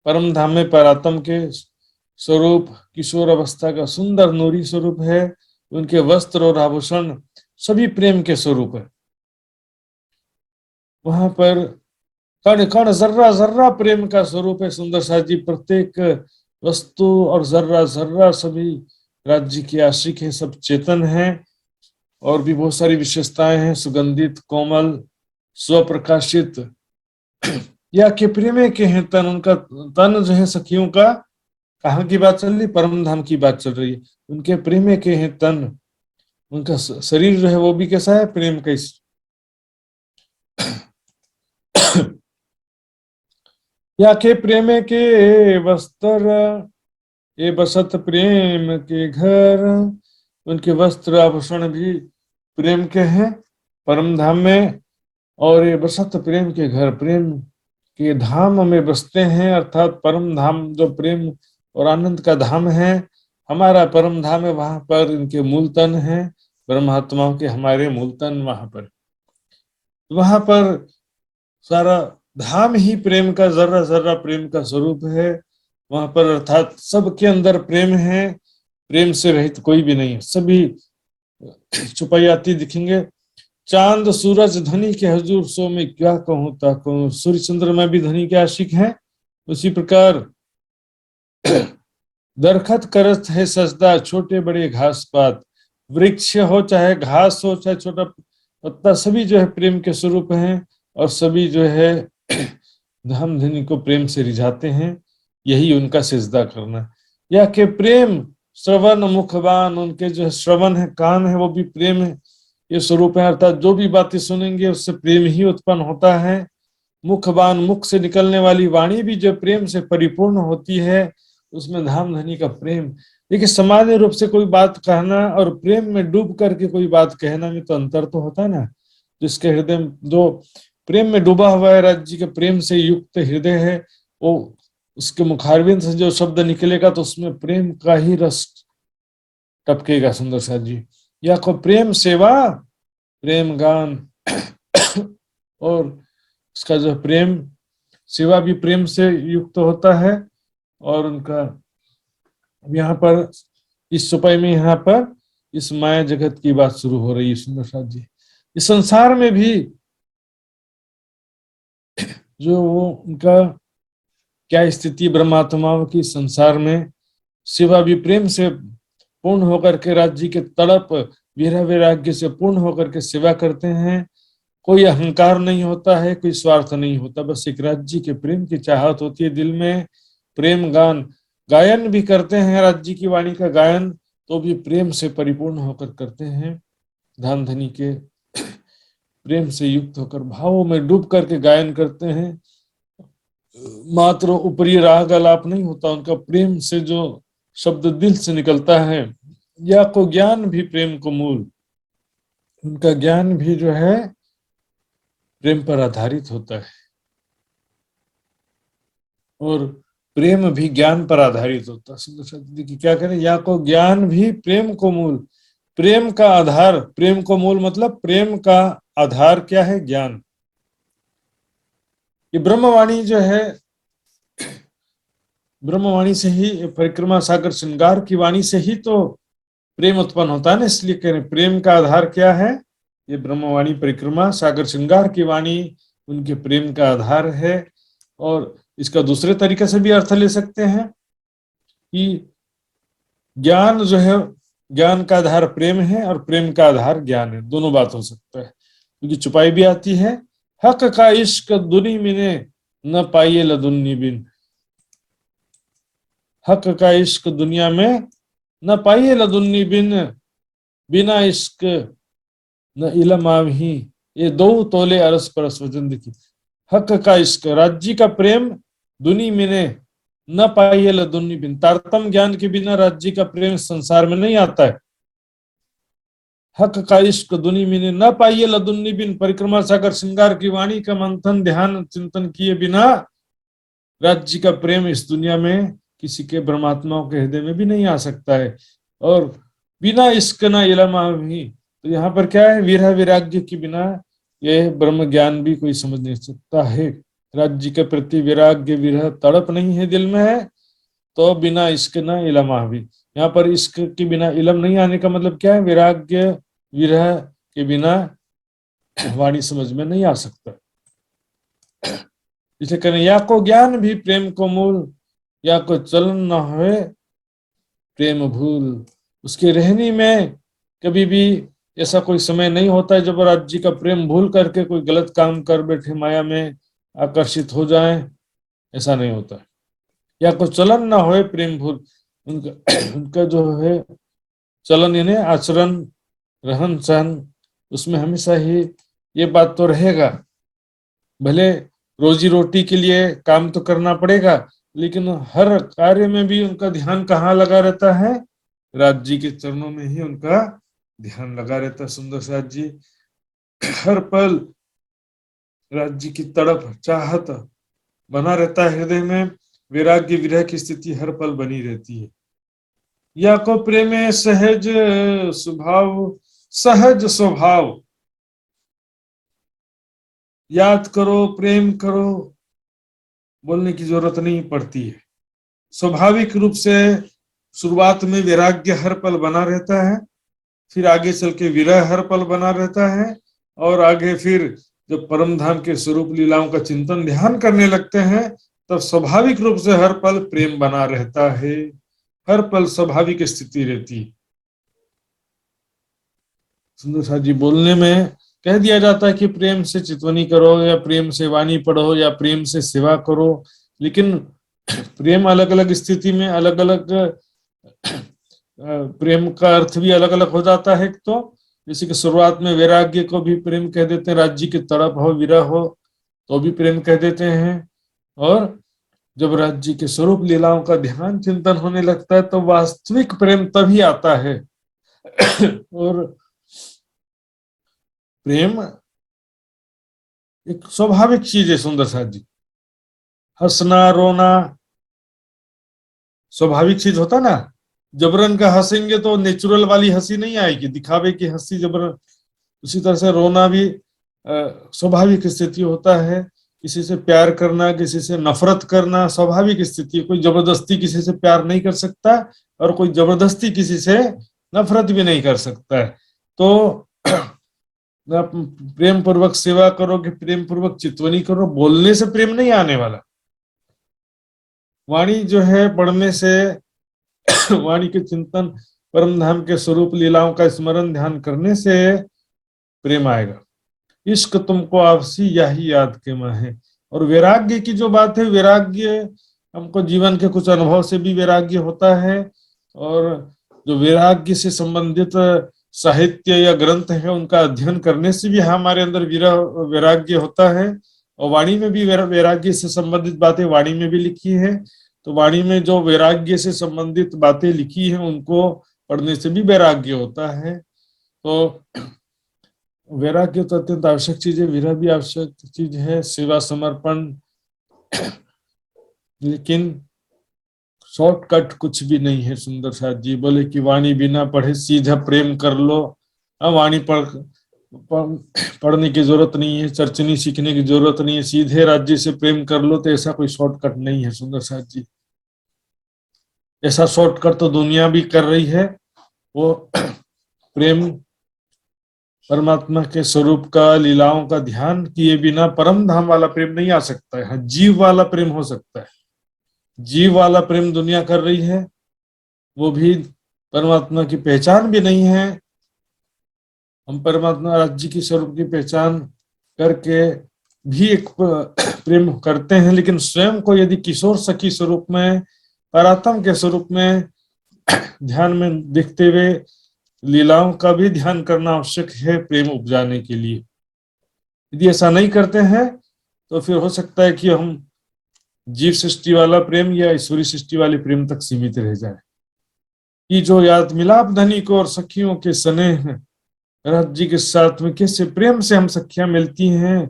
S6: परम धाम में परात्म के स्वरूप किशोर अवस्था का सुंदर नूरी स्वरूप है। उनके वस्त्र और आभूषण सभी प्रेम के स्वरूप है। वहां पर कण कण जर्रा जर्रा प्रेम का स्वरूप है। सुंदर साथ जी, प्रत्येक वस्तु और जर्रा जर्रा सभी राज्य की आशिक है, सब चेतन है। और भी बहुत सारी विशेषताएं हैं, सुगंधित, कोमल, स्वप्रकाशित। या के प्रेमे के हैं तन, उनका तन जो है सखियों का, कहाँ की बात चल रही? परम धाम की बात चल रही है। उनके प्रेमे के हैं तन, उनका शरीर जो है वो भी कैसा है? प्रेम का। या के प्रेमे के वस्त्र, ये बसत प्रेम के घर, उनके वस्त्र आभूषण भी प्रेम के हैं परम धाम में। और ये बसत प्रेम के घर, प्रेम के धाम में बसते हैं, अर्थात परम धाम जो प्रेम और आनंद का धाम है, हमारा परम धाम है, वहां पर इनके मूल तन है, ब्रह्मात्माओं के हमारे मूल तन वहां पर सारा धाम ही प्रेम का, जर्रा जर्रा प्रेम का स्वरूप है वहां पर। अर्थात सबके अंदर प्रेम है, प्रेम से रहित कोई भी नहीं है। सभी छुपाई आती दिखेंगे। चांद सूरज धनी के हजूर, सो में क्या कहूं ता कहूं। सूर्य चंद्रमा भी धनी के आशिक हैं। उसी प्रकार दरखत करत है सजदा, छोटे बड़े घास पात, वृक्ष हो चाहे घास हो चाहे छोटा पत्ता, सभी जो है प्रेम के स्वरूप हैं और सभी जो है धाम धनी को प्रेम से रिझाते हैं। यही उनका सिजदा करना। या कि प्रेम श्रवण मुखबान, उनके जो श्रवण है कान है वो भी प्रेम है ये स्वरूप है, अर्थात जो भी बातें सुनेंगे उससे प्रेम ही उत्पन्न होता है। मुखबान, मुख से निकलने वाली वाणी भी जो प्रेम से परिपूर्ण होती है उसमें धाम धनी का प्रेम। देखिए सामान्य रूप से कोई बात कहना और प्रेम में डूब करके कोई बात कहना में तो अंतर तो होता है ना। जिसके हृदय में जो प्रेम में डूबा हुआ है, राज्य जी के प्रेम से युक्त हृदय है, वो उसके मुखारविंद से जो शब्द निकलेगा तो उसमें प्रेम का ही रस टपकेगा। सुंदर साथ जी, या को प्रेम सेवा, प्रेम गान और उसका जो प्रेम सेवा भी प्रेम से युक्त होता है। और उनका यहाँ पर इस चौपाई में यहाँ पर इस माया जगत की बात शुरू हो रही है। सुंदर साथ जी, इस संसार में भी जो वो उनका क्या स्थिति ब्रह्मात्माओं की, संसार में सेवा भी प्रेम से पूर्ण होकर के राज्य के तड़प विरह वैराग्य से पूर्ण होकर के सेवा करते हैं। कोई अहंकार नहीं होता है, कोई स्वार्थ नहीं होता, बस एक राज्य के प्रेम की चाहत होती है दिल में। प्रेम गान गायन भी करते हैं, राज्य की वाणी का गायन तो भी प्रेम से परिपूर्ण होकर करते हैं। धाम धनी के प्रेम से युक्त होकर भावों में डूब करके गायन करते हैं। मात्र ऊपरी राग आलाप नहीं होता, उनका प्रेम से जो शब्द दिल से निकलता है। या को ज्ञान भी प्रेम को मूल, उनका ज्ञान भी जो है प्रेम पर आधारित होता है और प्रेम भी ज्ञान पर आधारित होता है। सुंदर शब्द की क्या करें, या को ज्ञान भी प्रेम को मूल, प्रेम का आधार, प्रेम को मूल मतलब प्रेम का आधार क्या है, ज्ञान। ये ब्रह्मवाणी जो है, ब्रह्मवाणी से ही, परिक्रमा सागर श्रृंगार की वाणी से ही तो प्रेम उत्पन्न होता है ना। इसलिए कह रहे प्रेम का आधार क्या है, ये ब्रह्मवाणी परिक्रमा सागर श्रृंगार की वाणी उनके प्रेम का आधार है। और इसका दूसरे तरीके से भी अर्थ ले सकते हैं कि ज्ञान जो है, ज्ञान का आधार प्रेम है और प्रेम का आधार ज्ञान है, दोनों बात हो सकता है। क्योंकि चुपाई भी आती है, हक का इश्क दुनी मिने न पाइए लदुन्नी बिन, हक का इश्क दुनिया में न पाइए लदुन्नी बिन, बिना इश्क न इलम आवही, ये दो तोले अरस परस वजन देखी। हक का इश्क, राज्य का प्रेम, दुनी मिने न पाइए लदुन्नी बिन, तारतम ज्ञान के बिना राज्य का प्रेम संसार में नहीं आता है। हक का इश्क दुनी मिने न पाइए लदुन्नी बिन, परिक्रमा सागर श्रृंगार की वाणी का मंथन ध्यान चिंतन किए बिना राज्य का प्रेम इस दुनिया में किसी के ब्रह्मात्माओं के हृदय में भी नहीं आ सकता है। और बिना इश्क न इलमा भी, तो यहाँ पर क्या है, विरह वैराग्य के बिना यह ब्रह्म ज्ञान भी कोई समझ नहीं सकता है। राज्य के प्रति वैराग्य विरह तड़प नहीं है दिल में है तो बिना इश्क न इलमा भी। यहाँ पर इश्क के बिना इलम नहीं आने का मतलब क्या है, वैराग्य विरह के बिना वाणी समझ में नहीं आ सकता। इसलिए कहने या को ज्ञान भी प्रेम को मूल, या को चलन न होए प्रेम भूल। उसके रहने में कभी भी ऐसा कोई समय नहीं होता है जब राज्य का प्रेम भूल करके कोई गलत काम कर बैठे, माया में आकर्षित हो जाए, ऐसा नहीं होता। या को चलन ना होए प्रेम भूल, उनका जो है चलन यानी आचरण, रहन सहन, उसमें हमेशा ही ये बात तो रहेगा। भले रोजी रोटी के लिए काम तो करना पड़ेगा, लेकिन हर कार्य में भी उनका ध्यान कहाँ लगा रहता है, राज्य के चरणों में ही उनका ध्यान लगा रहता है। सुंदर साथ जी, हर पल राज्य की तड़प चाहत बना रहता है हृदय में, वैराग्य विरह की स्थिति हर पल बनी रहती है। या को प्रेमे सहज स्वभाव, सहज स्वभाव, याद करो प्रेम करो, बोलने की जरूरत नहीं पड़ती है। स्वाभाविक रूप से शुरुआत में वैराग्य हर पल बना रहता है, फिर आगे चल के विरह हर पल बना रहता है, और आगे फिर जब परम धाम के स्वरूप लीलाओं का चिंतन ध्यान करने लगते हैं तब स्वाभाविक रूप से हर पल प्रेम बना रहता है। हर पल स्वाभाविक स्थिति रहती है। सुंदर साथ जी बोलने में कह दिया जाता है कि प्रेम से चितवनी करो या प्रेम से वाणी पढ़ो या प्रेम से सेवा करो, लेकिन प्रेम अलग अलग स्थिति में अलग अलग प्रेम का अर्थ भी अलग अलग हो जाता है। तो जैसे कि शुरुआत में वैराग्य को भी प्रेम कह देते हैं, राज्य की तड़प हो विरह हो तो भी प्रेम कह देते हैं। और जब राज्य के स्वरूप लीलाओं का ध्यान चिंतन होने लगता है तो वास्तविक प्रेम तभी आता है। और प्रेम एक स्वाभाविक चीज है सुंदर साथ जी। हंसना रोना स्वाभाविक चीज होता ना, जबरन का हंसेंगे तो नेचुरल वाली हंसी नहीं आएगी, दिखावे की हंसी जबरन। उसी तरह से रोना भी स्वाभाविक स्थिति होता है। किसी से प्यार करना, किसी से नफरत करना स्वाभाविक स्थिति है। कोई जबरदस्ती किसी से प्यार नहीं कर सकता और कोई जबरदस्ती किसी से नफरत भी नहीं कर सकता है। तो आप प्रेम पूर्वक सेवा करोगे, प्रेम पूर्वक चितवनी करो, बोलने से प्रेम नहीं आने वाला। वाणी जो है पढ़ने से, वाणी के चिंतन, परम धाम के स्वरूप लीलाओं का स्मरण ध्यान करने से प्रेम आएगा। इश्क तुमको आपसी यही याद के मां है। और वैराग्य की जो बात है, वैराग्य हमको जीवन के कुछ अनुभव से भी वैराग्य होता है, और जो वैराग्य से संबंधित साहित्य या ग्रंथ है उनका अध्ययन करने से भी हमारे अंदर वैराग्य होता है। और वाणी में भी वैराग्य से संबंधित बातें वाणी में भी लिखी है। तो वाणी में जो वैराग्य से संबंधित बातें लिखी है उनको पढ़ने से भी वैराग्य होता है। तो वैराग्य तो अत्यंत आवश्यक चीज है, विरह भी आवश्यक चीज है, सेवा समर्पण। लेकिन शॉर्टकट कुछ भी नहीं है। सुंदर साथ जी बोले कि वाणी बिना पढ़े सीधा प्रेम कर लो। वाणी पढ़ने की जरूरत नहीं है, चर्चनी सीखने की जरूरत नहीं है, सीधे राज्य से प्रेम कर लो। तो ऐसा कोई शॉर्टकट नहीं है सुंदर साथ जी। ऐसा शॉर्टकट तो दुनिया भी कर रही है। वो प्रेम परमात्मा के स्वरूप का, लीलाओं का ध्यान किए बिना परम धाम वाला प्रेम नहीं आ सकता है। हाँ, जीव वाला प्रेम हो सकता है। जीव वाला प्रेम दुनिया कर रही है, वो भी परमात्मा की पहचान भी नहीं है। हम परमात्मा राज्य की स्वरूप की पहचान करके भी एक प्रेम करते हैं, लेकिन स्वयं को यदि किशोर सखी स्वरूप में, परात्म के स्वरूप में ध्यान में देखते हुए लीलाओं का भी ध्यान करना आवश्यक है प्रेम उपजाने के लिए। यदि ऐसा नहीं करते हैं तो फिर हो सकता है कि हम जीव सृष्टि वाला प्रेम या ईश्वरी सृष्टि वाले प्रेम तक सीमित रह जाए। कि जो याद मिलाप धनी को और सखियों के स्नेह हैं, राज्य के साथ में कैसे प्रेम से हम सखियां मिलती हैं,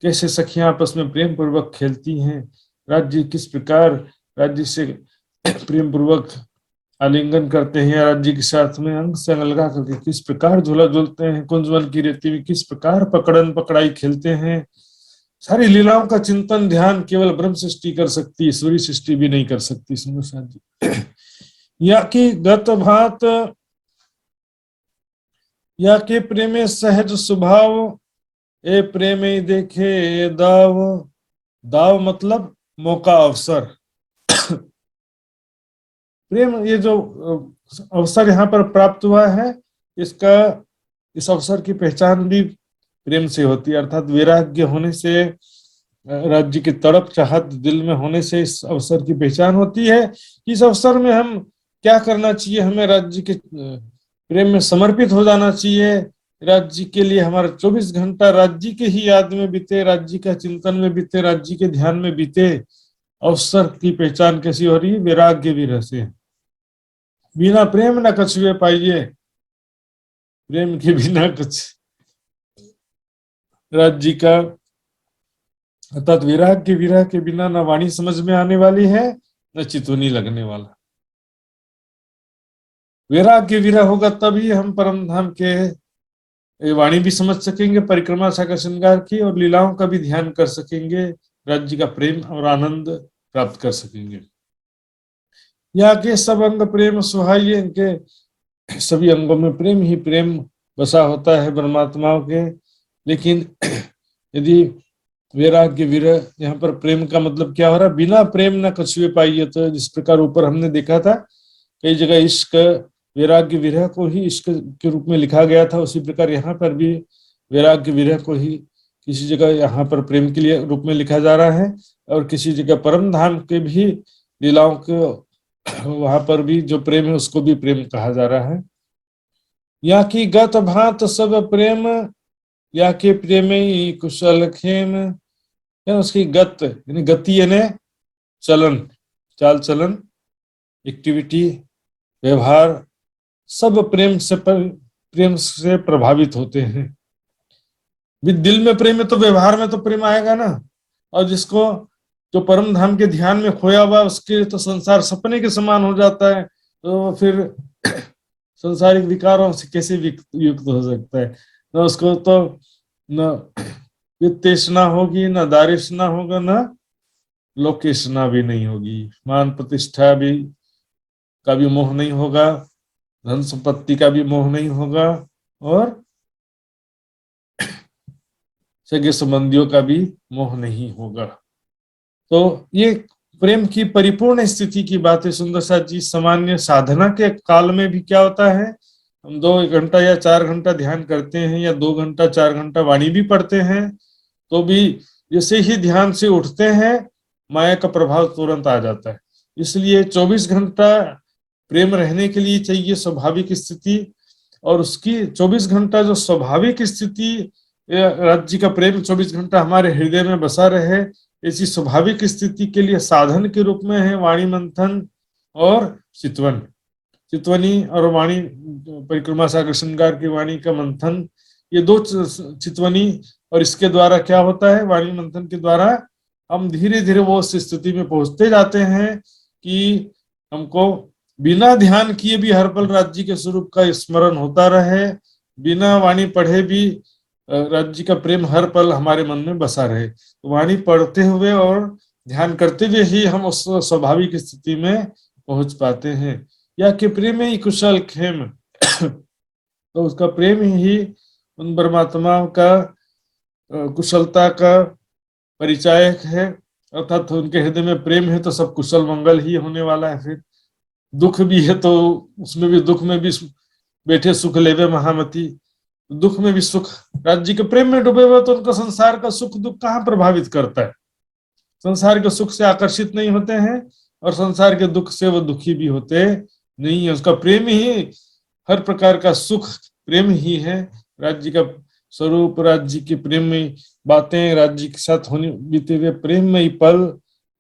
S6: कैसे सखियां आपस में प्रेम पूर्वक खेलती हैं, राज्य किस प्रकार राज्य से प्रेम पूर्वक आलिंगन करते हैं, राज्य के साथ में अंग से अंग लगा करके किस प्रकार झूला झूलते हैं, कुंजवन की रेती में किस प्रकार पकड़न पकड़ाई खेलते हैं। सारी लीलाओं का चिंतन ध्यान केवल ब्रह्म सृष्टि कर सकती, ईश्वरी सृष्टि भी नहीं कर सकती। सुंदर जी या कि गत भात या के प्रेमे सहज स्वभाव, ए प्रेमे देखे दाव। दाव मतलब मौका, अवसर। प्रेम, ये जो अवसर यहाँ पर प्राप्त हुआ है, इस अवसर की पहचान भी प्रेम से होती है। अर्थात वैराग्य होने से, राज्य की तड़प चाहत दिल में होने से इस अवसर की पहचान होती है। इस अवसर में हम क्या करना चाहिए, हमें राज्य के प्रेम में समर्पित हो जाना चाहिए। राज्य के लिए हमारा 24 घंटा राज्य के ही याद में बीते, राज्य का चिंतन में बीते, राज्य के ध्यान में बीते। अवसर की पहचान कैसी हो रही है? वैराग्य भी रहते। बिना प्रेम न कछुए पाइए, प्रेम के बिना कुछ राज्य का, अर्थात वैराग्य विरह के बिना न वाणी समझ में आने वाली है न चितवनी लगने वाला। वैराग्य विरह होगा तभी हम परम धाम के वाणी भी समझ सकेंगे, परिक्रमा शाखा श्रृंगार की, और लीलाओं का भी ध्यान कर सकेंगे, राज्य का प्रेम और आनंद प्राप्त कर सकेंगे। या के सब अंग प्रेम सुहाइए, इनके सभी अंगों में प्रेम ही प्रेम बसा होता है परमात्माओं के। लेकिन यदि वैराग्य विरह, यहाँ पर प्रेम का मतलब क्या हो रहा है? बिना प्रेम न कछुए पाइए। तो जिस प्रकार ऊपर हमने देखा था कई जगह इश्क वैराग्य विरह को ही इश्क के रूप में लिखा गया था, उसी प्रकार यहाँ पर भी वैराग्य विरह को ही किसी जगह यहाँ पर प्रेम के लिए रूप में लिखा जा रहा है, और किसी जगह परम धाम के भी लीलाओं को वहां पर भी जो प्रेम है उसको भी प्रेम कहा जा रहा है। या की गत भात सब प्रेम, या के प्रेम कुशल खेम। या उसकी गत यानी गति यानी चलन, चाल चलन, एक्टिविटी, व्यवहार, सब प्रेम से प्रभावित होते हैं। भी दिल में प्रेम है तो व्यवहार में तो प्रेम आएगा ना। और जिसको जो परम धाम के ध्यान में खोया हुआ उसके तो संसार सपने के समान हो जाता है, तो फिर संसारिक विकारों से कैसे युक्त हो सकता है? न उसको तो न वित्तेषणा होगी, न दारिशना होगा, न लोकेशना भी नहीं होगी, मान प्रतिष्ठा भी का भी मोह नहीं होगा, धन संपत्ति का भी मोह नहीं होगा, और सगे संबंधियों का भी मोह नहीं होगा। तो ये प्रेम की परिपूर्ण स्थिति की बात है सुंदर साथ जी। सामान्य साधना के काल में भी क्या होता है, हम 2 घंटा या 4 घंटा ध्यान करते हैं या 2 घंटा 4 घंटा वाणी भी पढ़ते हैं, तो भी जैसे ही ध्यान से उठते हैं माया का प्रभाव तुरंत आ जाता है। इसलिए 24 घंटा प्रेम रहने के लिए चाहिए स्वाभाविक स्थिति, और उसकी 24 घंटा जो स्वाभाविक स्थिति राज्य का प्रेम 24 घंटा हमारे हृदय में बसा रहे, ऐसी स्वाभाविक स्थिति के लिए साधन के रूप में है वाणी मंथन और चितवन। चितवनी और वाणी, परिक्रमा सागर श्रृंगार की वाणी का मंथन, ये 2 चितवनी, और इसके द्वारा क्या होता है, वाणी मंथन के द्वारा हम धीरे धीरे वो उस स्थिति में पहुंचते जाते हैं कि हमको बिना ध्यान किए भी हर पल राज्य के स्वरूप का स्मरण होता रहे, बिना वाणी पढ़े भी राज्य का प्रेम हर पल हमारे मन में बसा रहे। तो वाणी पढ़ते हुए और ध्यान करते हुए ही हम उस स्वाभाविक स्थिति में पहुंच पाते हैं। या कि प्रेम ही कुशल खेम तो उसका प्रेम ही उन परमात्मा का कुशलता का परिचायक है, अर्थात उनके हृदय में प्रेम है तो सब कुशल मंगल ही होने वाला है। फिर दुख भी है तो उसमें भी, दुख में भी बैठे सुख लेवे महामती, दुख में भी सुख। राज्य के प्रेम में डूबे हुए तो उनका संसार का सुख दुख कहाँ प्रभावित करता है? संसार के सुख से आकर्षित नहीं होते हैं और संसार के दुख से वो दुखी भी होते नहीं है। उसका प्रेम ही हर प्रकार का सुख प्रेम ही है। राज्य का स्वरूप, राज्य के प्रेम में बातें, राज्य के साथ होने बीते हुए प्रेम में ही पल,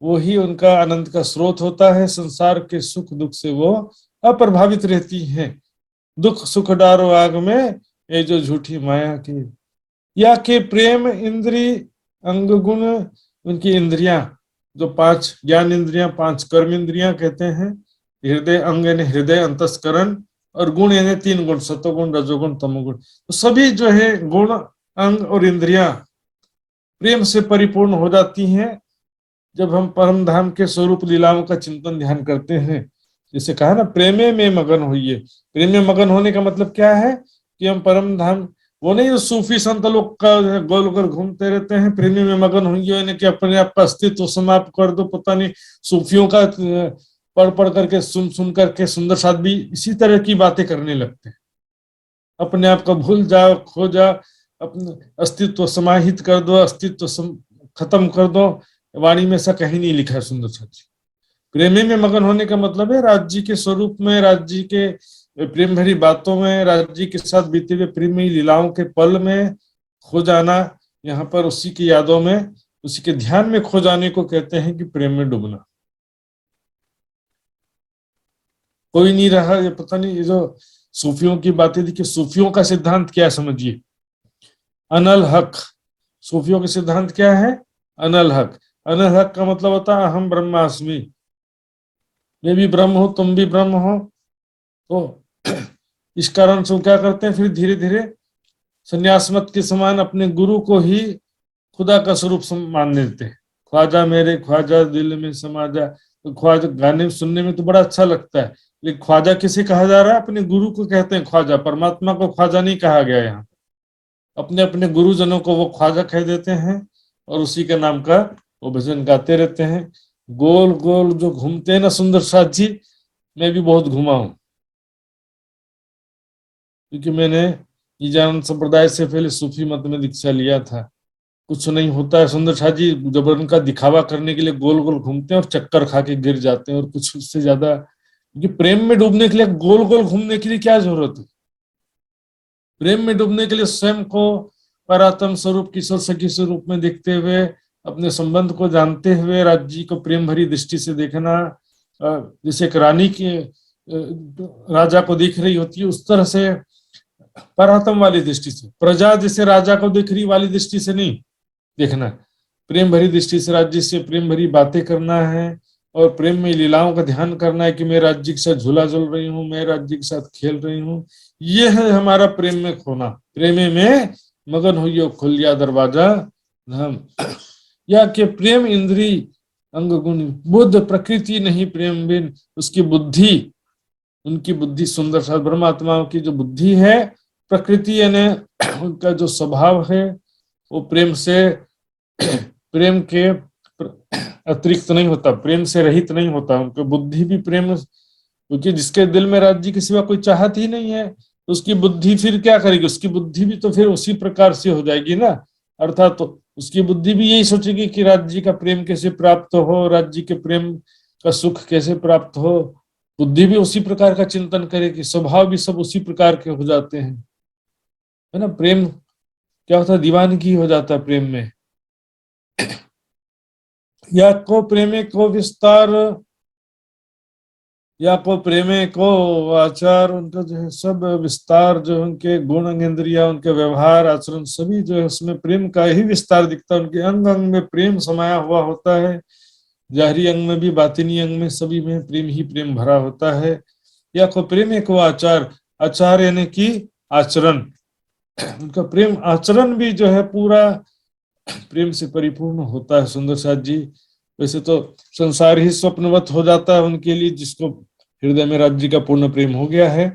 S6: वो ही उनका आनंद का स्रोत होता है। संसार के सुख दुख से वो अप्रभावित रहती हैं। दुख सुख डारो आग में ये जो झूठी माया की। या के प्रेम इंद्री अंग गुण, उनकी इंद्रियां जो 5 ज्ञान इंद्रियां, 5 कर्म इंद्रियां कहते हैं, हृदय अंग यानी हृदय अंतस्करण, और गुण यानी 3 गुण, सतोगुण रजोगुण तमोगुण। तो सभी जो है गुण अंग और इंद्रियां प्रेम से परिपूर्ण हो जाती हैं जब हम परम धाम के स्वरूप लीलाओं का चिंतन ध्यान करते हैं। जैसे कहा ना, प्रेमे में मगन होइए। प्रेम में मगन होने का मतलब क्या है कि हम परम धाम, वो नहीं जो सूफी संत लोग का गोल गोल घूमते रहते हैं, प्रेमी में मगन होइए यानी कि अपने आप का अस्तित्व समाप्त कर दो। पता नहीं सूफियों का पढ़ पढ़ करके सुन करके सुंदर साथ भी इसी तरह की बातें करने लगते हैं। अपने आप को भूल जाओ, खो जाओ, अपने अस्तित्व समाहित कर दो, अस्तित्व खत्म कर दो। वाणी में ऐसा कहीं नहीं लिखा है सुंदर साथ जी। प्रेमी में मगन होने का मतलब है राज्य के स्वरूप में, राज्य के प्रेम भरी बातों में, राज्य के साथ बीते हुए प्रेमी लीलाओं के पल में खो जाना। यहाँ पर उसी की यादों में, उसी के ध्यान में खो जाने को कहते हैं कि प्रेम में डूबना। कोई नहीं रहा, ये पता नहीं, ये जो सूफियों की बातें थी कि सूफियों का सिद्धांत क्या समझिए, अनल हक। सूफियों का सिद्धांत क्या है? अनल हक। अनल हक का मतलब होता है अहम ब्रह्मास्मि, मैं भी ब्रह्म हूं, तुम भी ब्रह्म हो। तो इस कारण से क्या करते हैं, फिर धीरे धीरे संन्यास मत के समान अपने गुरु को ही खुदा का स्वरूप मान लेते हैं। ख्वाजा मेरे ख्वाजा दिल में समा जा। तो ख्वाजा गाने सुनने में तो बड़ा अच्छा लगता है, लेकिन ख्वाजा किसे कहा जा रहा है? अपने गुरु को कहते हैं ख्वाजा। परमात्मा को ख्वाजा नहीं कहा गया। यहाँ अपने अपने गुरुजनों को वो ख्वाजा कह देते हैं। और उसी के नाम का वो भजन गाते रहते हैं। गोल गोल जो घूमते हैं ना सुंदर साथ जी, मैं भी बहुत घूमा हूं, क्योंकि मैंने ईजान संप्रदाय से पहले सूफी मत में दीक्षा लिया था। कुछ नहीं होता है सुंदर साथ जी, जब उनका दिखावा करने के लिए गोल गोल घूमते हैं और चक्कर खा के गिर जाते हैं, और कुछ उससे ज्यादा, क्योंकि प्रेम में डूबने के लिए गोल गोल घूमने के लिए क्या जरूरत है? प्रेम में डूबने के लिए स्वयं को परात्म स्वरूप किशोर सखी स्वरूप में देखते हुए, अपने संबंध को जानते हुए राज्य को प्रेम भरी दृष्टि से देखना, जैसे एक रानी के राजा को देख रही होती है, उस तरह से परात्म वाली दृष्टि से, प्रजा जैसे राजा को देख रही वाली दृष्टि से नहीं देखना, प्रेम भरी दृष्टि से राज्य से प्रेम भरी बातें करना है, और प्रेम में लीलाओं का ध्यान करना है कि मैं राज्य के साथ झूला झूल रही हूँ, मैं राज्य के साथ खेल रही हूँ। ये है हमारा प्रेम में खोना। प्रेमे में मगन हुई खुलिया दरवाजा धाम, या कि प्रेम इंद्री अंग गुण, बुद्ध प्रकृति नहीं प्रेम बिन, उसकी बुद्धि, उनकी बुद्धि सुंदर सा ब्रह्मात्माओं की जो बुद्धि है, प्रकृति यानी उनका जो स्वभाव है वो प्रेम से, प्रेम के अतिरिक्त नहीं होता, प्रेम से रहित नहीं होता। उनकी बुद्धि भी प्रेम, क्योंकि जिसके दिल में राज्य के सिवा कोई चाहत ही नहीं है, तो उसकी बुद्धि फिर क्या करेगी? उसकी बुद्धि भी तो फिर उसी प्रकार से हो जाएगी ना। अर्थात तो उसकी बुद्धि भी यही सोचेगी कि राज्य का प्रेम कैसे प्राप्त हो, राज्य के प्रेम का सुख कैसे प्राप्त हो। बुद्धि भी उसी प्रकार का चिंतन करेगी, स्वभाव भी सब उसी प्रकार के हो जाते हैं, है ना। प्रेम क्या होता है? दीवानगी हो जाता है प्रेम में। या को प्रेमे को विस्तार, या को प्रेमे को आचार, उनका जो है सब विस्तार, जो उनके गुण अंग इंद्रिया, उनके व्यवहार आचरण सभी जो है उसमें प्रेम का ही विस्तार दिखता है। उनके अंग अंग में प्रेम समाया हुआ होता है, जाहरी अंग में भी बातिनी अंग में सभी में प्रेम ही प्रेम भरा होता है। या को प्रेमे को आचार, आचार यानी कि आचरण, उनका प्रेम आचरण भी जो है पूरा प्रेम से परिपूर्ण होता है सुंदर साथ जी। वैसे तो संसार ही स्वप्नवत हो जाता है उनके लिए, जिसको हृदय में राज्य का पूर्ण प्रेम हो गया है।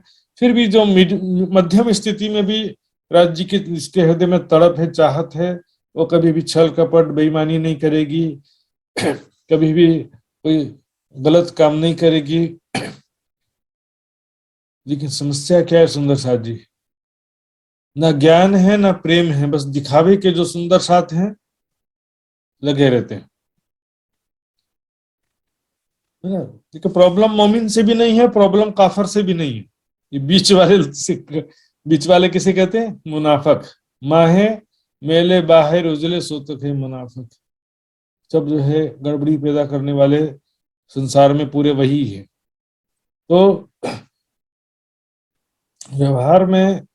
S6: फिर भी जो मध्यम स्थिति में भी राज्य के, जिसके हृदय में तड़प है, चाहत है, वो कभी भी छल कपट बेईमानी नहीं करेगी, कभी भी कोई गलत काम नहीं करेगी। लेकिन समस्या क्या है सुंदर साथ जी? ना ज्ञान है ना प्रेम है, बस दिखावे के जो सुंदर साथ हैं लगे रहते हैं, है ना। देखो प्रॉब्लम मोमिन से भी नहीं है, प्रॉब्लम काफर से भी नहीं है, ये बीच वाले किसे कहते हैं? मुनाफक। माहे मेले बाहर उजले सोतक है मुनाफक। सब जो है गड़बड़ी पैदा करने वाले संसार में पूरे वही है। तो व्यवहार में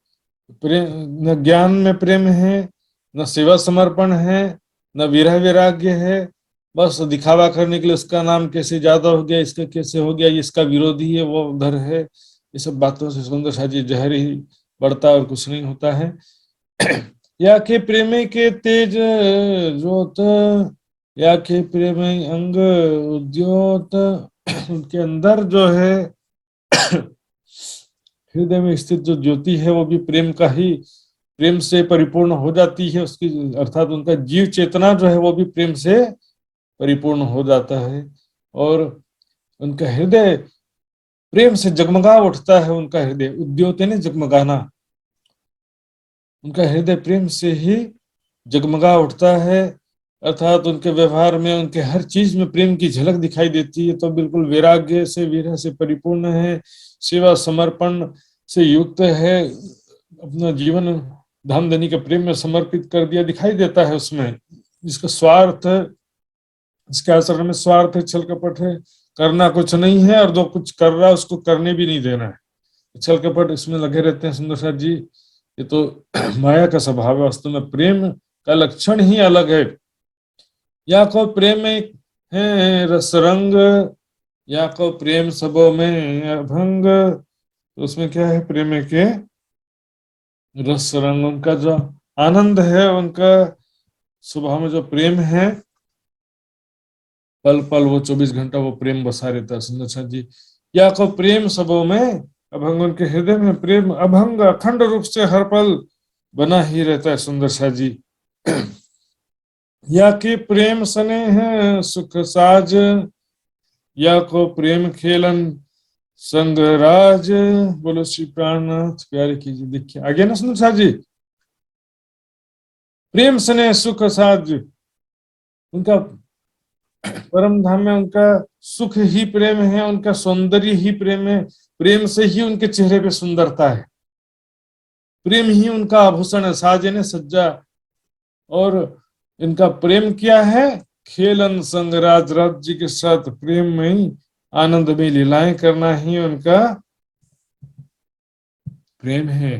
S6: प्रेम, न ज्ञान में प्रेम है, न सेवा समर्पण है, न विरह वैराग्य है। बस दिखावा करने के लिए उसका नाम कैसे ज्यादा हो गया, इसका कैसे हो गया, इसका विरोधी है, वो उधर है, ये सब बातों से सुंदर साजी जहर ही बढ़ता और कुछ नहीं होता है। या के प्रेमे के तेज ज्योत, या के प्रेम अंग उद्योत, उनके अंदर जो है हृदय में स्थित जो ज्योति है वो भी प्रेम का ही, प्रेम से परिपूर्ण हो जाती है उसकी, अर्थात उनका जीव चेतना जो है वो भी प्रेम से परिपूर्ण हो जाता है, और उनका हृदय प्रेम से जगमगा उठता है। उनका हृदय उद्योत ने जगमगाना, उनका हृदय प्रेम से ही जगमगा उठता है, अर्थात उनके व्यवहार में, उनके हर चीज में प्रेम की झलक दिखाई देती है। तो बिल्कुल वैराग्य से, विरह से परिपूर्ण है, सेवा समर्पण से युक्त है, अपना जीवन धाम धनी के प्रेम में समर्पित कर दिया दिखाई देता है उसमें। जिसका स्वार्थ, जिसके आचरण में स्वार्थ है, छल कपट है, करना कुछ नहीं है, और जो कुछ कर रहा है उसको करने भी नहीं देना है, छल कपट इसमें लगे रहते हैं सुंदर साथ जी। ये तो माया का स्वभाव है, वास्तव में प्रेम का लक्षण ही अलग है। या को प्रेम है रसरंग, या को प्रेम सबों में अभंग, तो उसमें क्या है? प्रेम के रस रंग, उनका जो आनंद है, उनका स्वभाव में जो प्रेम है, पल पल वो 24 घंटा वो प्रेम बसा रहता है सुंदर साथ जी। या को प्रेम सबों में अभंग, उनके हृदय में प्रेम अभंग अखंड रूप से हर पल बना ही रहता है सुंदर साथ जी। या के प्रेम स्नेह सुख साज, या को प्रेम खेलन संग राज। बोलो श्री प्राणनाथ प्यारे की जी। देखिए आगे ना सुंदर साथ जी, प्रेम स्नेह सुख साज, उनका परम धाम में उनका सुख ही प्रेम है, उनका सौंदर्य ही प्रेम है, प्रेम से ही उनके चेहरे पे सुंदरता है, प्रेम ही उनका आभूषण है, साजन सज्जा। और इनका प्रेम क्या है? खेलन संग राज, राज्य के साथ प्रेम में ही आनंद में लीलाएं करना ही उनका प्रेम है।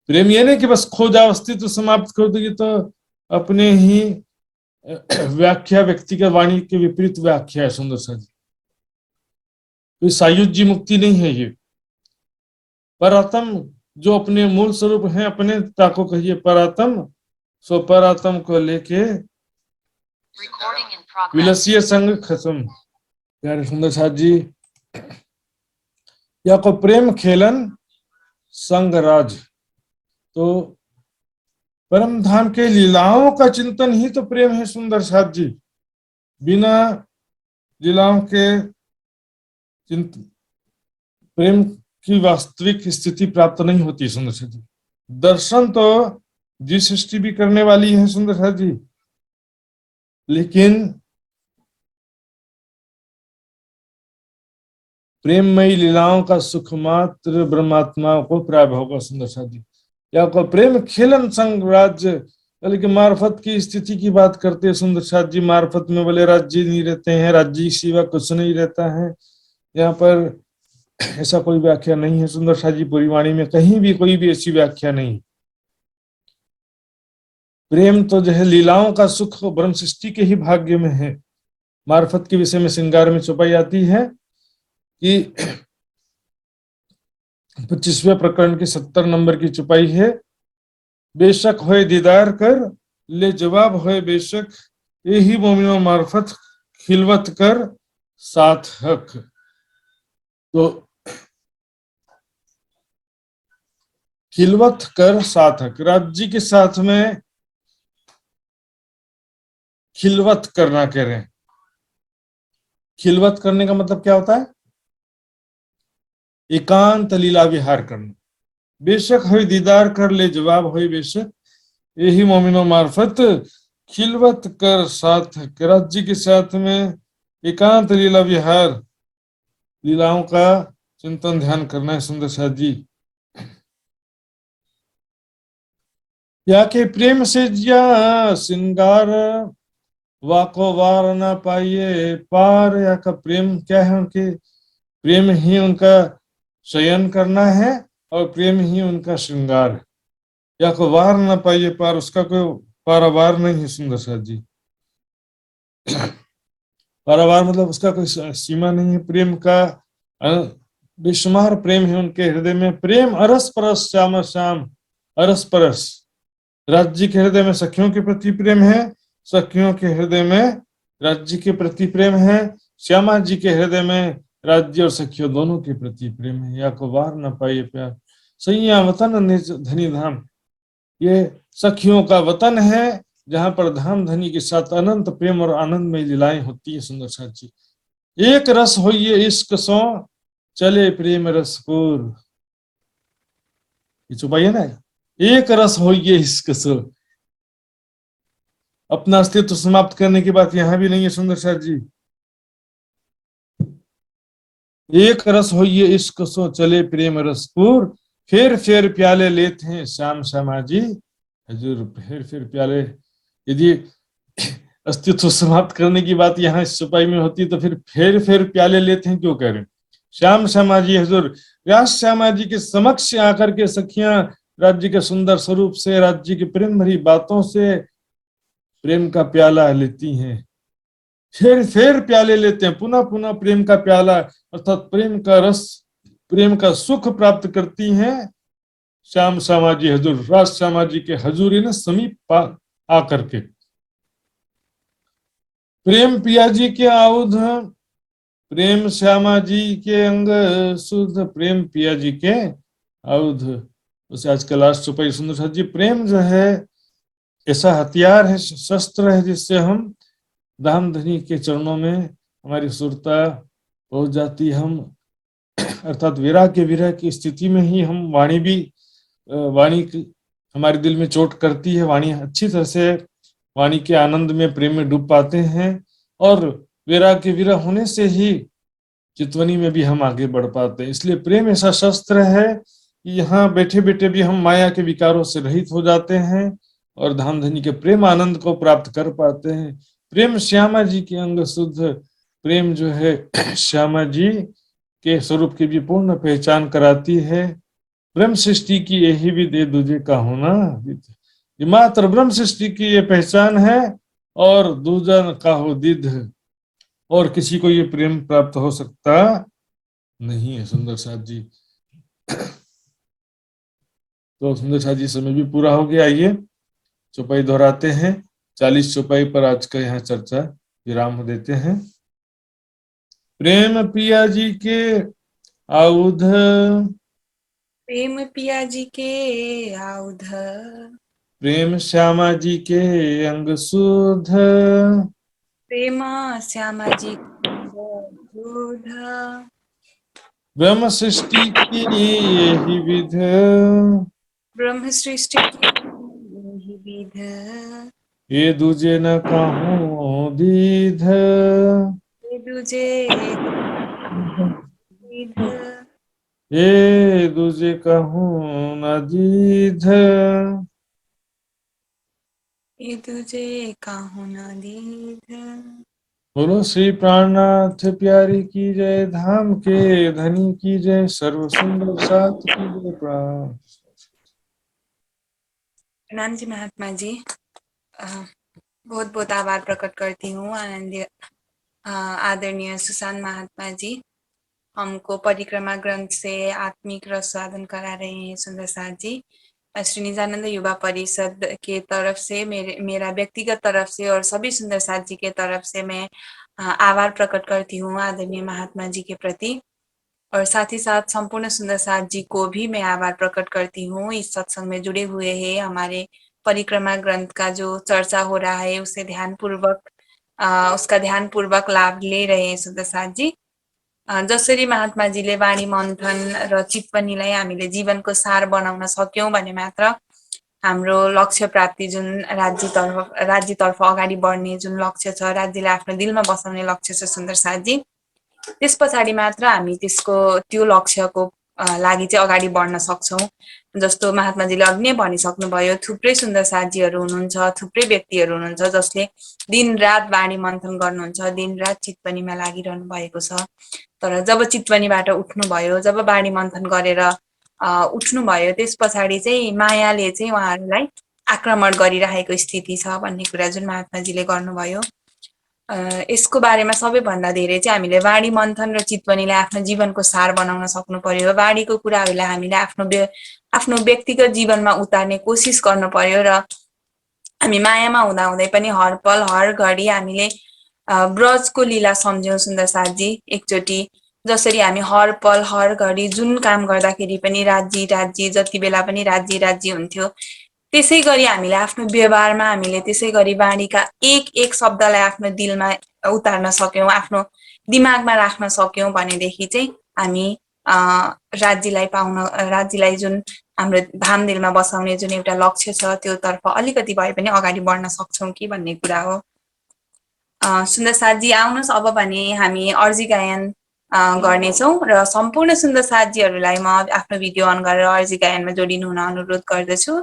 S6: प्रेम ये नहीं कि बस खो जाओ, अस्तित्व समाप्त कर देगी तो अपने ही व्याख्या, व्यक्तिगत वाणी के विपरीत व्याख्या है सुंदर सा जी। तो सायुज्य मुक्ति नहीं है ये। परात्म जो अपने मूल स्वरूप है, अपने ताको कहिए परात्म, सो परात्म को लेके विलसीय संग खत्म। प्यारे सुंदर साथ जी, या को प्रेम खेलन संग राज, तो परम धाम के लीलाओं का चिंतन ही तो प्रेम है सुंदर साथ जी। बिना लीलाओं के प्रेम की वास्तविक स्थिति प्राप्त नहीं होती सुंदर साथ जी। दर्शन तो जी सृष्टि भी करने वाली है सुंदर साथ जी, लेकिन प्रेममयी लीलाओं का सुख मात्र ब्रह्मात्मा को प्राप्त होगा सुंदर साथ जी। या को प्रेम खेलन संग राज्य, लेकिन मार्फत की स्थिति की बात करते हैं सुंदर साथ जी। मार्फत में बोले राज्य नहीं रहते हैं, राज्य की सिवा कुछ नहीं रहता है। यहाँ पर ऐसा कोई व्याख्या नहीं है सुंदर साथ जी, पूरी वाणी में कहीं भी कोई भी ऐसी व्याख्या नहीं। प्रेम तो जो है लीलाओं का सुख ब्रह्म सृष्टि के ही भाग्य में है। मार्फत के विषय में श्रृंगार में चौपाई आती है कि 25वें प्रकरण की 70 नंबर की चौपाई है, बेशक होए दीदार कर ले जवाब होए बेशक, यही मोमिनो मार्फत खिलवत कर साथ हक। तो खिलवत कर साथ हक, राज्य के साथ में खिलवत करना कह रहे हैं। खिलवत करने का मतलब क्या होता है? एकांत लीला विहार करना। बेशक होए दीदार कर ले जवाब होए बेशक, यही मोमिनो मार्फत खिलवत कर साथ हक। राज्य के साथ में एकांत लीला विहार, लीलाओं का चिंतन ध्यान करना है सुंदर साथ जी। या के प्रेम से जिया श्रृंगार, वाको वार ना पाइए पार। या का प्रेम क्या है? उनके प्रेम ही उनका शयन करना है और प्रेम ही उनका श्रृंगार है। या को वार ना पाइए पार, उसका कोई पारावार नहीं है सुंदर साथ जी। पारावार मतलब उसका कोई सीमा नहीं है। प्रेम का बेशुमार प्रेम है उनके हृदय में। प्रेम अरस परस श्याम श्याम, अरस परस। राज्य के हृदय में सखियों के प्रति प्रेम है, सखियों के हृदय में राज्य के प्रति प्रेम है। श्यामा जी के हृदय में राज्य और सखियों दोनों के प्रति प्रेम है। या को वार न पाइए प्यार, सैया वतन निज धनी धाम। ये सखियों का वतन है जहां पर धाम धनी के साथ अनंत प्रेम और आनंद में लीलाएं होती है सुंदर साथ जी। एक रस होइए इश्क सो, चले प्रेम रसपुर। ये चुपाइए ना, एक रस होइए इश्क सो। अपना अस्तित्व समाप्त करने की बात यहां भी नहीं है सुंदर साथ जी। एक रस होइए इश्क सो, चले प्रेम रसपुर। फेर प्याले लेते हैं श्याम श्यामा जी हजूर। फेर प्याले, यदि अस्तित्व समाप्त करने की बात यहाँ इस चौपाई में होती तो फिर फेर प्याले लेते हैं क्यों कह रहे? श्याम श्यामा जी हजूर, व्यास श्यामा जी के समक्ष आकर के सखियां राज्य के सुंदर स्वरूप से, राज्य की प्रेम भरी बातों से प्रेम का प्याला लेती हैं। फिर प्याले लेते हैं, पुनः पुनः प्रेम का प्याला अर्थात प्रेम का रस, प्रेम का सुख प्राप्त करती हैं श्याम श्यामा जी हजूर, राज श्यामा जी के हजूरी ने समीप आकर के। प्रेम पिया जी के आउध, प्रेम श्यामा जी के अंग शुद्ध। प्रेम पिया जी के आउध, उसे आज का लास्ट चौपाई सुंदर साथ जी। प्रेम जो है ऐसा हथियार है, शस्त्र है, जिससे हम धाम धनी के चरणों में हमारी सुरता पहुंच जाती। हम अर्थात वैराग्य विरह की स्थिति में ही हम वाणी हमारे दिल में चोट करती है, वाणी अच्छी तरह से वाणी के आनंद में, प्रेम में डूब पाते हैं, और वैराग्य विरह होने से ही चितवनी में भी हम आगे बढ़ पाते हैं। इसलिए प्रेम ऐसा शस्त्र है कि यहाँ बैठे बैठे भी हम माया के विकारों से रहित हो जाते हैं और धाम धनी के प्रेम आनंद को प्राप्त कर पाते हैं। प्रेम श्यामा जी के अंग शुद्ध, प्रेम जो है श्यामा जी के स्वरूप की भी पूर्ण पहचान कराती है। ब्रह्म सृष्टि की यही भी दे दूजे का होना, ये मात्र ब्रह्म सृष्टि की ये पहचान है, और दूजा का हो दिध, और किसी को ये प्रेम प्राप्त हो सकता नहीं है। सुंदर साथ जी, तो सुंदर साथ जी समय भी पूरा हो गया। आइए चौपाई दोहराते हैं। 40 चौपाई पर आज का यहाँ चर्चा विराम देते हैं। प्रेम पिया जी के आउध,
S1: प्रेम पिया जी के आउध,
S6: प्रेम श्यामा जी के अंग शुद्ध,
S1: प्रेम श्यामा जी दूध,
S6: ब्रह्म सृष्टि की यही विध,
S1: ब्रह्म सृष्टि की यही विध,
S6: ये दूजे न कहूँ दीध,
S1: ये दूजे विध,
S6: ये दूजे कहूँ न दीध।
S1: ये दूजे काहू न दीध।
S6: बोलो श्री प्राणनाथ प्यारी की जय, धाम के धनी की जय, सर्व सुंदर साथ की जय। प्रणाम।
S1: प्रणाम जी महात्मा जी। बहुत बहुत आभार प्रकट करती हूँ आनंद आदरणीय सुशांत महात्मा जी, हमको परिक्रमा ग्रंथ से आत्मिक रस साधन करा रहे हैं। सुंदर साथ जी, श्री निजानंद युवा परिषद के तरफ से, मेरा व्यक्तिगत तरफ से और सभी सुंदर साथ जी के तरफ से मैं आभार प्रकट करती हूँ आदरणीय महात्मा जी के प्रति, और साथ ही साथ संपूर्ण सुंदर साथ जी को भी मैं आभार प्रकट करती हूँ। इस सत्संग में जुड़े हुए हैं, हमारे परिक्रमा ग्रंथ का जो चर्चा हो रहा है उसे उसका ध्यानपूर्वक लाभ ले रहे हैं सुंदर साथ जी। जसरी महात्माजीले वाणी मन्थन र टिप्पणीलाई हामीले जीवनको सार बनाउन सक्यौं भने मात्र हाम्रो लक्ष्य प्राप्ति, जुन राज्यतर्फ अगाडि बढ्ने जुन लक्ष्य छ, राज्यलाई आफ्नो दिलमा बसाउने लक्ष्य छ सुन्दर साथजी, त्यस पछाडि मात्र हामी त्यो लक्ष्यको लागि चाहिँ अगाडि बढ्न सक्छौं। जस्तो महात्माजीले अघि नै भनिसक्नुभयो, थुप्रै सुन्दर साथीहरू हुनुहुन्छ, थुप्रै व्यक्तिहरू हुनुहुन्छ जसले दिनरात वाणी मन्थन गर्नुहुन्छ, दिनरात चितवनीमा लागिरहनु भएको छ। तर जब चितवनीबाट उठ्नुभयो, जब वाणी मन्थन गरेर उठ्नुभयो, त्यस पछाडि चाहिँ मायाले चाहिँ उहाँहरूलाई आक्रमण गरिरहेको स्थिति छ भन्ने कुरा जुन महात्माजीले गर्नुभयो, यसको बारेमा सबैभन्दा धेरै चाहिँ हामीले वाणी मन्थन र चितवनीलाई आफ्नो जीवनको सार बनाउन सक्नु पर्यो। वाणीको कुराहरूलाई हामीले आफ्नो व्यक्तिगत जीवनमा उतार्ने कोसिस गर्नु पर्यो र हामी मायामा हुँदाहुँदै पनि हर पल हर घडी हामीले ब्रजको लीला सम्झ्यौं सुन्दर साथजी। एकचोटि जसरी हामी हर पल हर घडी जुन काम गर्दाखेरि पनि राज्य जति बेला पनि राज्य हुन्थ्यो, त्यसै गरी हामीले आफ्नो व्यवहारमा हामीले त्यसै गरी वाणीका एक शब्दलाई आफ्नो दिलमा उतार्न सक्यौं, आफ्नो दिमागमा राख्न सक्यौं भनेदेखि चाहिँ हामी राज्यलाई जुन हाम्रो धाम दिलमा बसाउने जुन एउटा लक्ष्य छ, त्यो तर्फ अलिकति भए पनि अगाडि बढ्न सक्छौं कि भन्ने कुरा हो। सुन्दर साथजी, आउनुहोस् अब भने हामी अर्जी गायन गर्नेछौं र सम्पूर्ण सुन्दर साथजीहरूलाई म आफ्नो भिडियो अन गरेर अर्जी गायनमा जोडिनु हुन अनुरोध गर्दछु।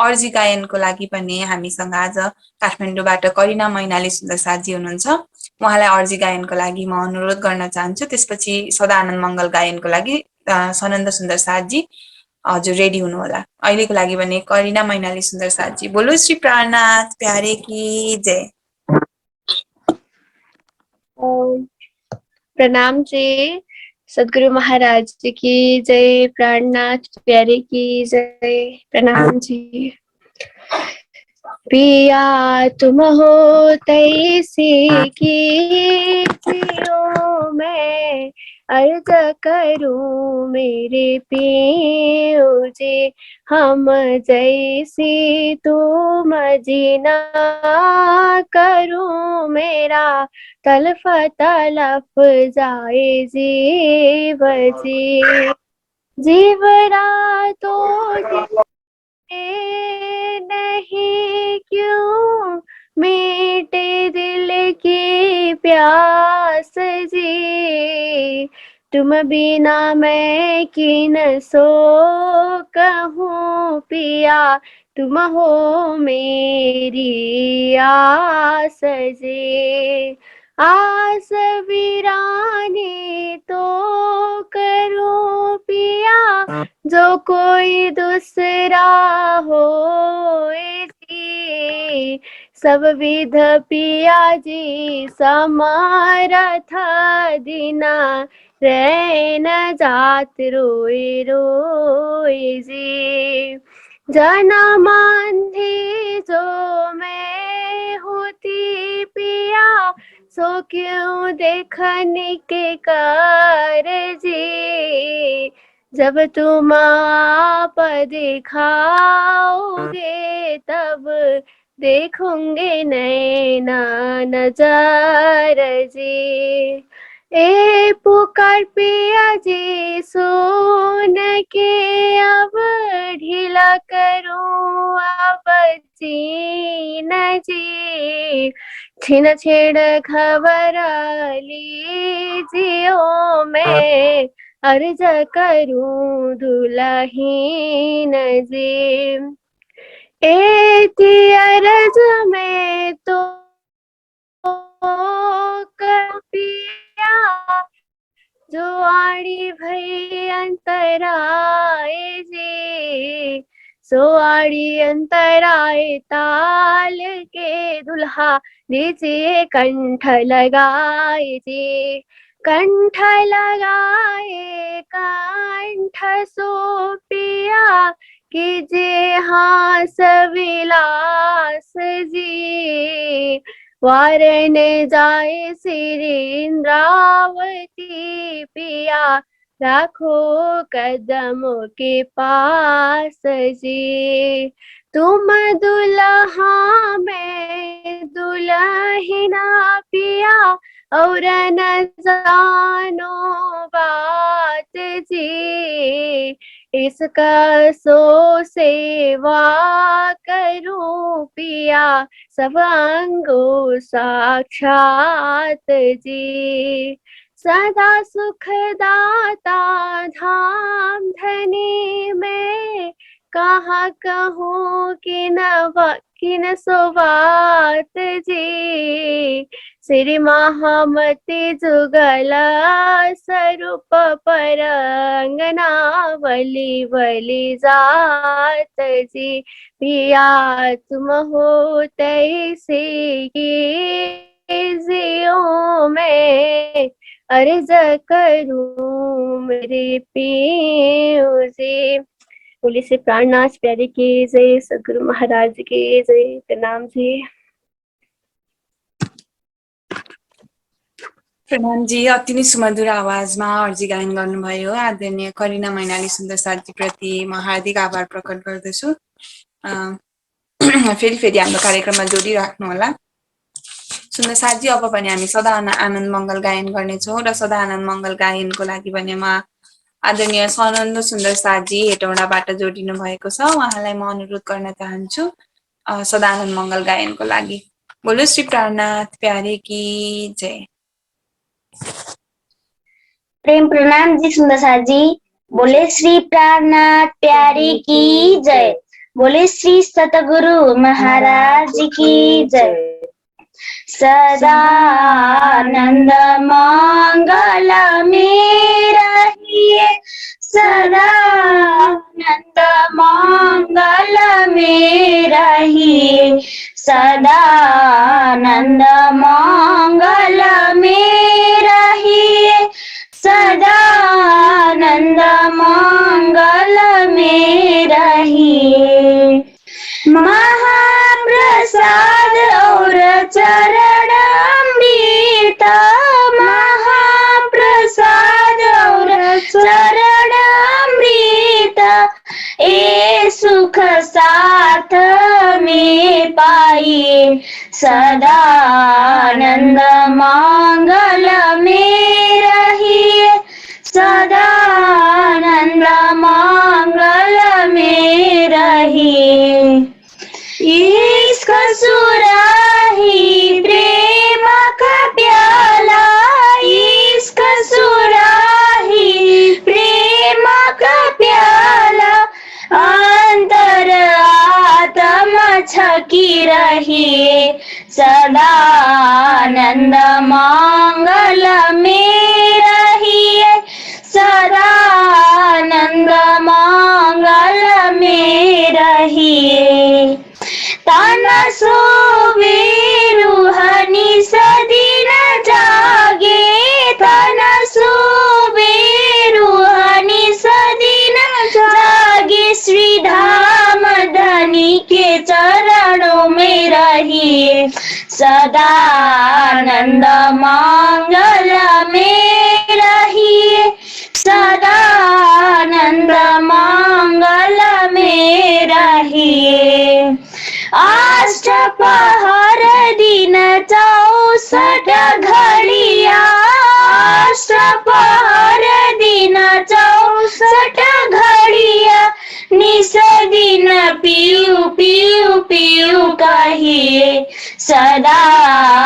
S1: अर्जी गायनको लागि पनि हामीसँग आज काठमाडौँबाट करिना मैनाली सुन्दर साथजी हुनुहुन्छ, उहाँलाई अर्जी गायनको लागि म अनुरोध गर्न चाहन्छु। त्यसपछि सदानन्द मङ्गल गायनको लागि सनन्द सुन्दर साथजी हजुर रेडी हुनुहोला। अहिलेको लागि भने करिना मैनाली सुन्दर साथजी। बोलो श्री प्राणनाथ प्यारे की जय।
S3: प्रणाम जी, सदगुरु महाराज जी की जय, प्राणनाथ प्यारे की जय। प्रणाम जी। पिया तुम हो तैसे की जियो मैं, अर्ज करूं मेरे पियो जे, हम जैसी तुम जीना करूं मेरा, तलफ तलफ जाए जीव जी, जीवरा तो नहीं क्यों मीटे दिल की प्यास जी, तुम बिना मैं किन सो कहूँ पिया, तुम हो मेरी आस जी, आस वीरानी तो करो पिया, जो कोई दूसरा हो जी, सब विध पिया जी समारा था दीना, रह न जात रोए रोए जी, जाना मांधी जो मैं होती पिया, सो क्यों देखने के कार जी, जब तुम आप दिखाओगे तब देखोगे नैना नजार जी, ए पुकार पिया जी सुन के अब ढीला करूं अब जीन जी, छिन छेड़ खबर लीजियो मैं, अर्ज करूं दुल्हीन जी, एती अर्ज में तो पिया, जो आड़ी भई अंतराए जी, सो आड़ी अंतराए ताल के दुल्हा दीजिए कंठ लगाए जी, कंठ लगाए कंठ सो पिया, कीजिए हास विलास जी, वारण जाए श्री इंद्रावती पिया, राखो कदमों के पास जी, तुम दुल्हा मैं दुल्हना पिया, और न जानो बात जी, इसका सो सेवा करूं पिया, सब अंगो साक्षात जी, सदा सुख दाता धाम धनी में, कहाँ कहूँ किन सो बात जी, श्री महामती जुगल स्वरूप पर अंगना बलि बलि जात जी, पिया तुम हो तैसे जियो मैं, अर्ज करूं मेरे पियो जी, बोले से प्राणनाथ प्यारे की जय, सदगुरु महाराज की जय, प्रणाम जी।
S1: प्रणाम जी, अति नै सुमधुर आवाजमा अर्जी गायन गर्नुभयो। आदरणीय करिना मैनाली सुन्दर साथी प्रति म हार्दिक आभार प्रकट गर्दछु। फेरि हाम्रो कार्यक्रममा जोडिराख्नु होला। सुन्दर साथी, अब भने हामी सदा आनन्द मङ्गल गायन गर्नेछौँ र सदा आनन्द मङ्गल गायनको लागि भने म आदरणीय सनन्द सुन्दर साथी हेटौँडाबाट जोडिनु भएको छ, उहाँलाई म अनुरोध गर्न चाहन्छु सदा आनन्द मङ्गल गायनको लागि। बोलो श्री प्राणनाथ प्यारे की जय।
S7: प्रेम प्रणाम जी सुंदर साथ जी। बोले श्री प्राणनाथ प्यारे की जय। बोले श्री सतगुरु महाराज की जय। सदानंद मंगल में रहिए, सदानंद मंगल में रहिए, सदानंद मंगल में रहिए, सदानंद मंगल में रहिए। महाप्रसाद और चरण अमृत, महाप्रसाद ए सुख साथ में पाइए सदा आनंद मंगल में रहिए सदा आनंद मंगल में रहिए इश्क सुराही प्रेम का प्याला इश्क सुराही प्रेम का प्याला अंतर आत्म छकी रहिए सदा आनंद मंगल में रहिए सदा आनंद मंगल में रहिए ताना सोवे रूहानी सदीन जागे ताना सोवे रूहानी सदीन जागे श्री धाम धनी के चरणों में रहिए सदा आनंद मंगल में रहिए सदा आनंद मंगल में रहिए अष्ट पहर दिन 64 घड़िया अष्ट पहर दिन 64 घड़िया निस दिन पीऊ पीऊ पीऊ कहिए सदा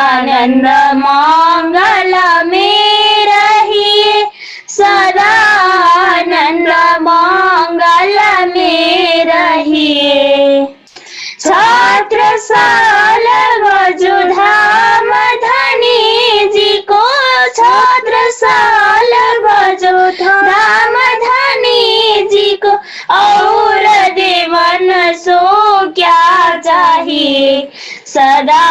S7: आनंद मंगल में रहिए सदा आनंद मंगल में रहिए छात्र साल बजो धाम धनी जी को छात्र साल बजो धाम धनी जी को और देवन सो क्या चाहिए सदा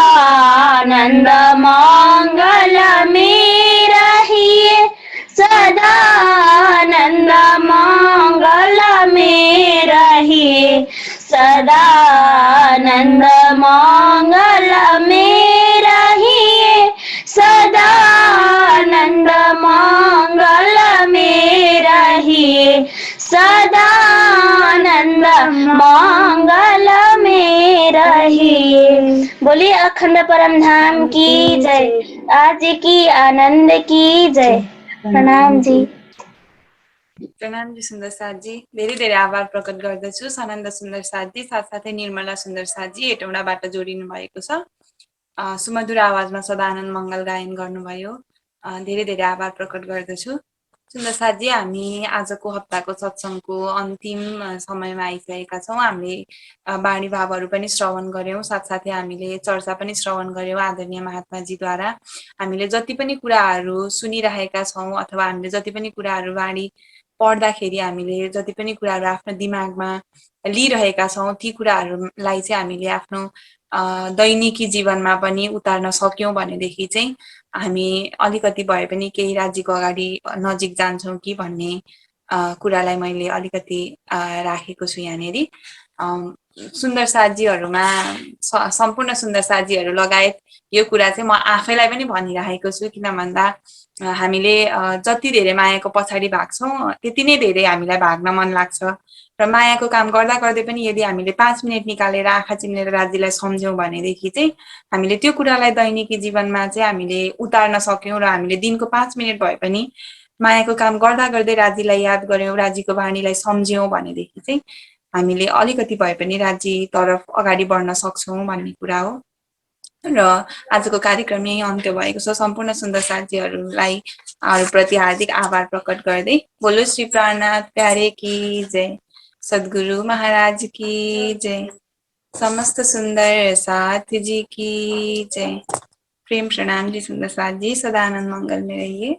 S7: आनंद मंगल में रहिए सदा आनंद मंगल में रहिए सदा आनंद मंगल में रहिए सदा आनंद मंगल में रहिए सदा आनंद मंगल में रहिए। बोलिए अखंड परम धाम की जय। आज की आनंद की जय। प्रणाम जी।
S1: प्रणाम जी सुन्दर साथजी, धेरै धेरै आभार प्रकट गर्दछु सनन्द सुन्दर साथजी साथसाथै निर्मला सुन्दर साथजी हेटौँडाबाट जोडिनु भएको छ। सुमधुर आवाजमा सदानन्द मङ्गल गायन गर्नुभयो, धेरै धेरै आभार प्रकट गर्दछु। सुन्दर साथजी, हामी आजको हप्ताको सत्सङ्गको अन्तिम समयमा आइसकेका छौँ। हामीले वाणी भावहरू पनि श्रवण गर्यौँ, साथसाथै हामीले चर्चा पनि श्रवण गर्यौँ आदरणीय महात्माजीद्वारा। हामीले जति पनि कुराहरू सुनिरहेका छौँ अथवा हामीले जति पनि कुराहरू वाणी पढ्दाखेरि हामीले जति पनि कुराहरू आफ्नो दिमागमा लिइरहेका छौँ ती कुराहरूलाई चाहिँ हामीले आफ्नो दैनिकी जीवनमा पनि उतार्न सक्यौँ भनेदेखि चाहिँ हामी अलिकति भए पनि केही राज्यको अगाडि नजिक जान्छौँ कि भन्ने कुरालाई मैले अलिकति राखेको छु यहाँनेरि। सुन्दर साथजीहरूमा सम्पूर्ण सुन्दर साथजीहरू लगायत यो कुरा चाहिँ म आफैलाई पनि भनिरहेको छु, किन भन्दा हामीले जति धेरै मायाको पछाडि भाग्छौँ त्यति नै धेरै हामीलाई भाग्न मन लाग्छ र मायाको काम गर्दा गर्दै पनि यदि हामीले 5 मिनट निकालेर आँखा चिम्लेर राज्यलाई सम्झ्यौँ भनेदेखि चाहिँ हामीले त्यो कुरालाई दैनिकी जीवनमा चाहिँ हामीले उतार्न सक्यौँ र हामीले दिनको 5 मिनट भए पनि मायाको काम गर्दा गर्दै राज्यलाई याद गर्यौँ, राज्यको वाणीलाई सम्झ्यौँ भनेदेखि चाहिँ हामीले अलिकति भए पनि राज्य तर्फ अगाडि बढ्न सक्छौँ भन्ने कुरा हो। र आजको कार्यक्रम यही अन्त्य भएको छ। सम्पूर्ण सुन्दर साथीहरूलाई प्रति हार्दिक आभार प्रकट गर्दै बोलो श्री प्राणनाथ प्यारे की जय, सद्गुरु महाराज की जय, समस्त सुंदर साथ जी की जय। प्रेम प्रणाम जी सुंदर साथ जी, सदानंद मंगल में रहिए।